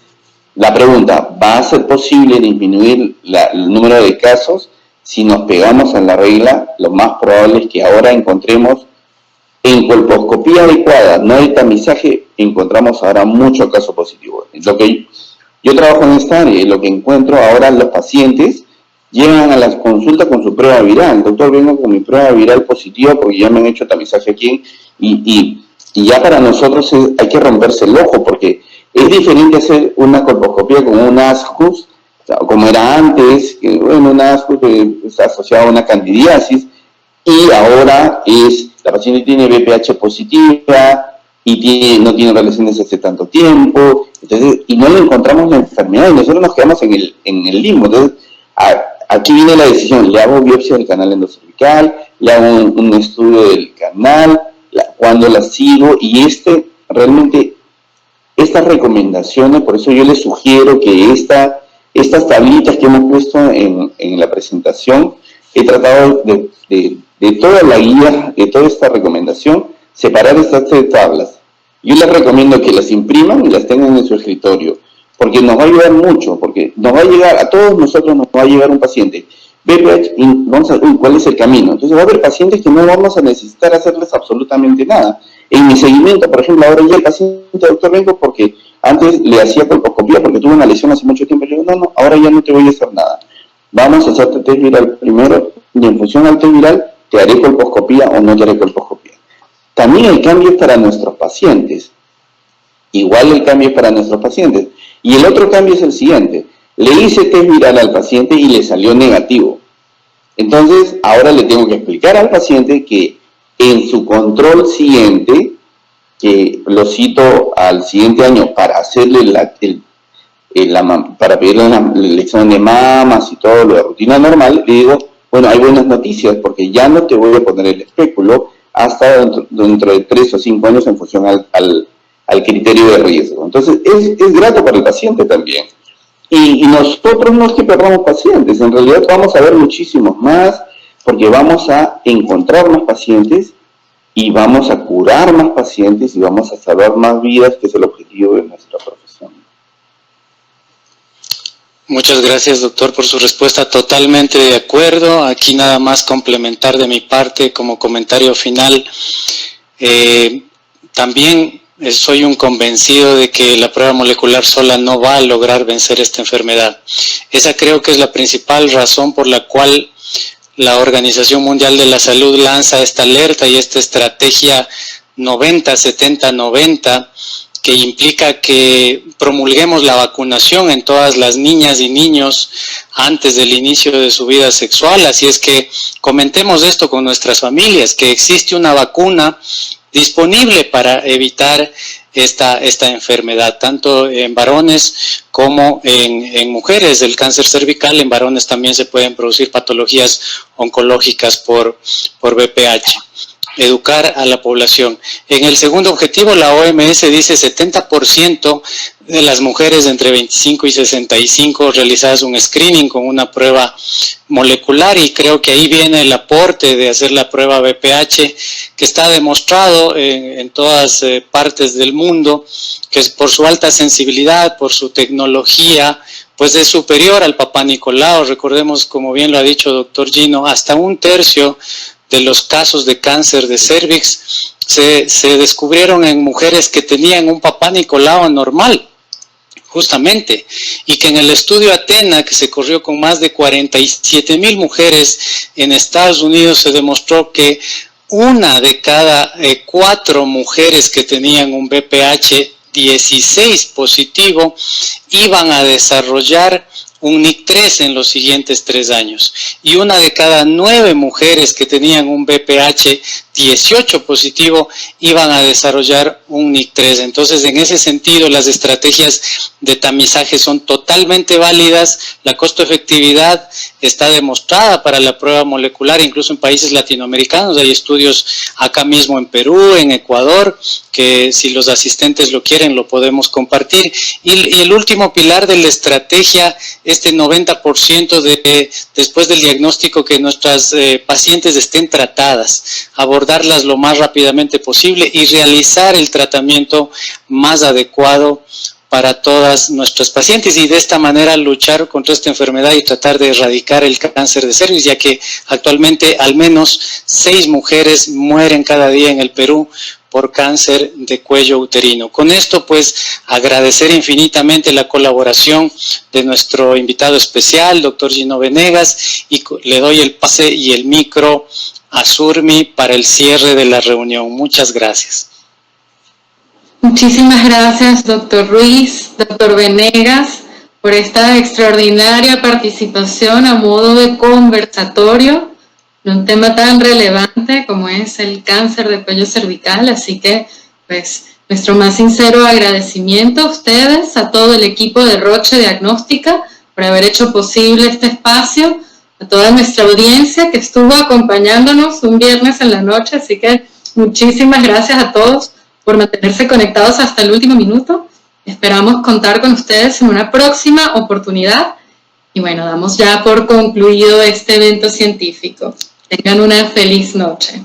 [SPEAKER 2] la pregunta, ¿va a ser posible disminuir el número de casos? Si nos pegamos a la regla, lo más probable es que ahora encontremos en colposcopía adecuada, no hay tamizaje, encontramos ahora muchos casos positivos. Lo que yo trabajo en esta área y lo que encuentro ahora, los pacientes llegan a las consultas con su prueba viral. Doctor, vengo con mi prueba viral positiva porque ya me han hecho tamizaje aquí y ya para nosotros hay que romperse el ojo porque es diferente hacer una colposcopía con un ASCUS, como era antes, que bueno, un ASCUS está asociado a una candidiasis, y ahora la paciente tiene BPH positiva y no tiene relaciones hace tanto tiempo, entonces, y no le encontramos la enfermedad y nosotros nos quedamos en el limbo. Entonces, aquí viene la decisión, le hago biopsia del canal endocervical, le hago un estudio del canal, cuando la sigo, y realmente estas recomendaciones, por eso yo les sugiero que estas tablitas que hemos puesto en la presentación, he tratado de toda la guía, de toda esta recomendación, separar estas 3 tablas. Yo les recomiendo que las impriman y las tengan en su escritorio, porque nos va a ayudar mucho, porque nos va a llegar, a todos nosotros nos va a llegar un paciente BPH y vamos a ver cuál es el camino. Entonces va a haber pacientes que no vamos a necesitar hacerles absolutamente nada. En mi seguimiento, por ejemplo, ahora ya el paciente, doctor, vengo porque antes le hacía colposcopía porque tuvo una lesión hace mucho tiempo. Yo digo, no, ahora ya no te voy a hacer nada. Vamos a hacerte test viral primero y en función al test viral te haré colposcopía o no te haré colposcopía. También el cambio es para nuestros pacientes. Igual el cambio es para nuestros pacientes. Y el otro cambio es el siguiente. Le hice test viral al paciente y le salió negativo. Entonces, ahora le tengo que explicar al paciente que en su control siguiente, que lo cito al siguiente año para hacerle para pedirle el examen de mamas y todo lo de rutina normal, le digo, bueno, hay buenas noticias porque ya no te voy a poner el espéculo hasta dentro de 3 o 5 años en función al criterio de riesgo. Entonces, es grato para el paciente también. Y nosotros no es que perdamos pacientes, en realidad vamos a ver muchísimos más, porque vamos a encontrar más pacientes y vamos a curar más pacientes y vamos a salvar más vidas, que es el objetivo de nuestra profesión.
[SPEAKER 3] Muchas gracias, doctor, por su respuesta. Totalmente de acuerdo. Aquí nada más complementar de mi parte como comentario final. También soy un convencido de que la prueba molecular sola no va a lograr vencer esta enfermedad. Esa creo que es la principal razón por la cual la Organización Mundial de la Salud lanza esta alerta y esta estrategia 90-70-90, que implica que promulguemos la vacunación en todas las niñas y niños antes del inicio de su vida sexual. Así es que comentemos esto con nuestras familias, que existe una vacuna disponible para evitar esta enfermedad, tanto en varones como en mujeres. El cáncer cervical, en varones también se pueden producir patologías oncológicas por VPH. Educar a la población. En el segundo objetivo, la OMS dice 70% de las mujeres de entre 25 y 65 realizadas un screening con una prueba molecular, y creo que ahí viene el aporte de hacer la prueba VPH, que está demostrado en todas partes del mundo, que es por su alta sensibilidad, por su tecnología, pues es superior al Papá Nicolau. Recordemos, como bien lo ha dicho doctor Gino, hasta 1/3 de los casos de cáncer de cervix se descubrieron en mujeres que tenían un Papá Nicolau normal, justamente, y que en el estudio Athena, que se corrió con más de 47,000 mujeres en Estados Unidos, se demostró que 1 de cada 4 mujeres que tenían un VPH 16 positivo iban a desarrollar un NIC3 en los siguientes 3 años, y 1 de cada 9 mujeres que tenían un VPH 18 positivo iban a desarrollar un NIC3. Entonces, en ese sentido, las estrategias de tamizaje son totalmente válidas. La costo-efectividad está demostrada para la prueba molecular, incluso en países latinoamericanos. Hay estudios acá mismo en Perú, en Ecuador, que si los asistentes lo quieren, lo podemos compartir. Y el último pilar de la estrategia, este 90% después del diagnóstico, que nuestras pacientes estén tratadas, abordarlas lo más rápidamente posible y realizar el tratamiento más adecuado para todas nuestras pacientes, y de esta manera luchar contra esta enfermedad y tratar de erradicar el cáncer de cervix, ya que actualmente al menos 6 mujeres mueren cada día en el Perú por cáncer de cuello uterino. Con esto, pues, agradecer infinitamente la colaboración de nuestro invitado especial, doctor Gino Venegas, y le doy el pase y el micro a Surmi para el cierre de la reunión. Muchas gracias.
[SPEAKER 1] Muchísimas gracias, doctor Ruiz, doctor Venegas, por esta extraordinaria participación a modo de conversatorio en un tema tan relevante como es el cáncer de cuello cervical. Así que, pues, nuestro más sincero agradecimiento a ustedes, a todo el equipo de Roche Diagnóstica, por haber hecho posible este espacio, a toda nuestra audiencia que estuvo acompañándonos un viernes en la noche. Así que muchísimas gracias a todos por mantenerse conectados hasta el último minuto. Esperamos contar con ustedes en una próxima oportunidad. Y bueno, damos ya por concluido este evento científico. Tengan una feliz noche.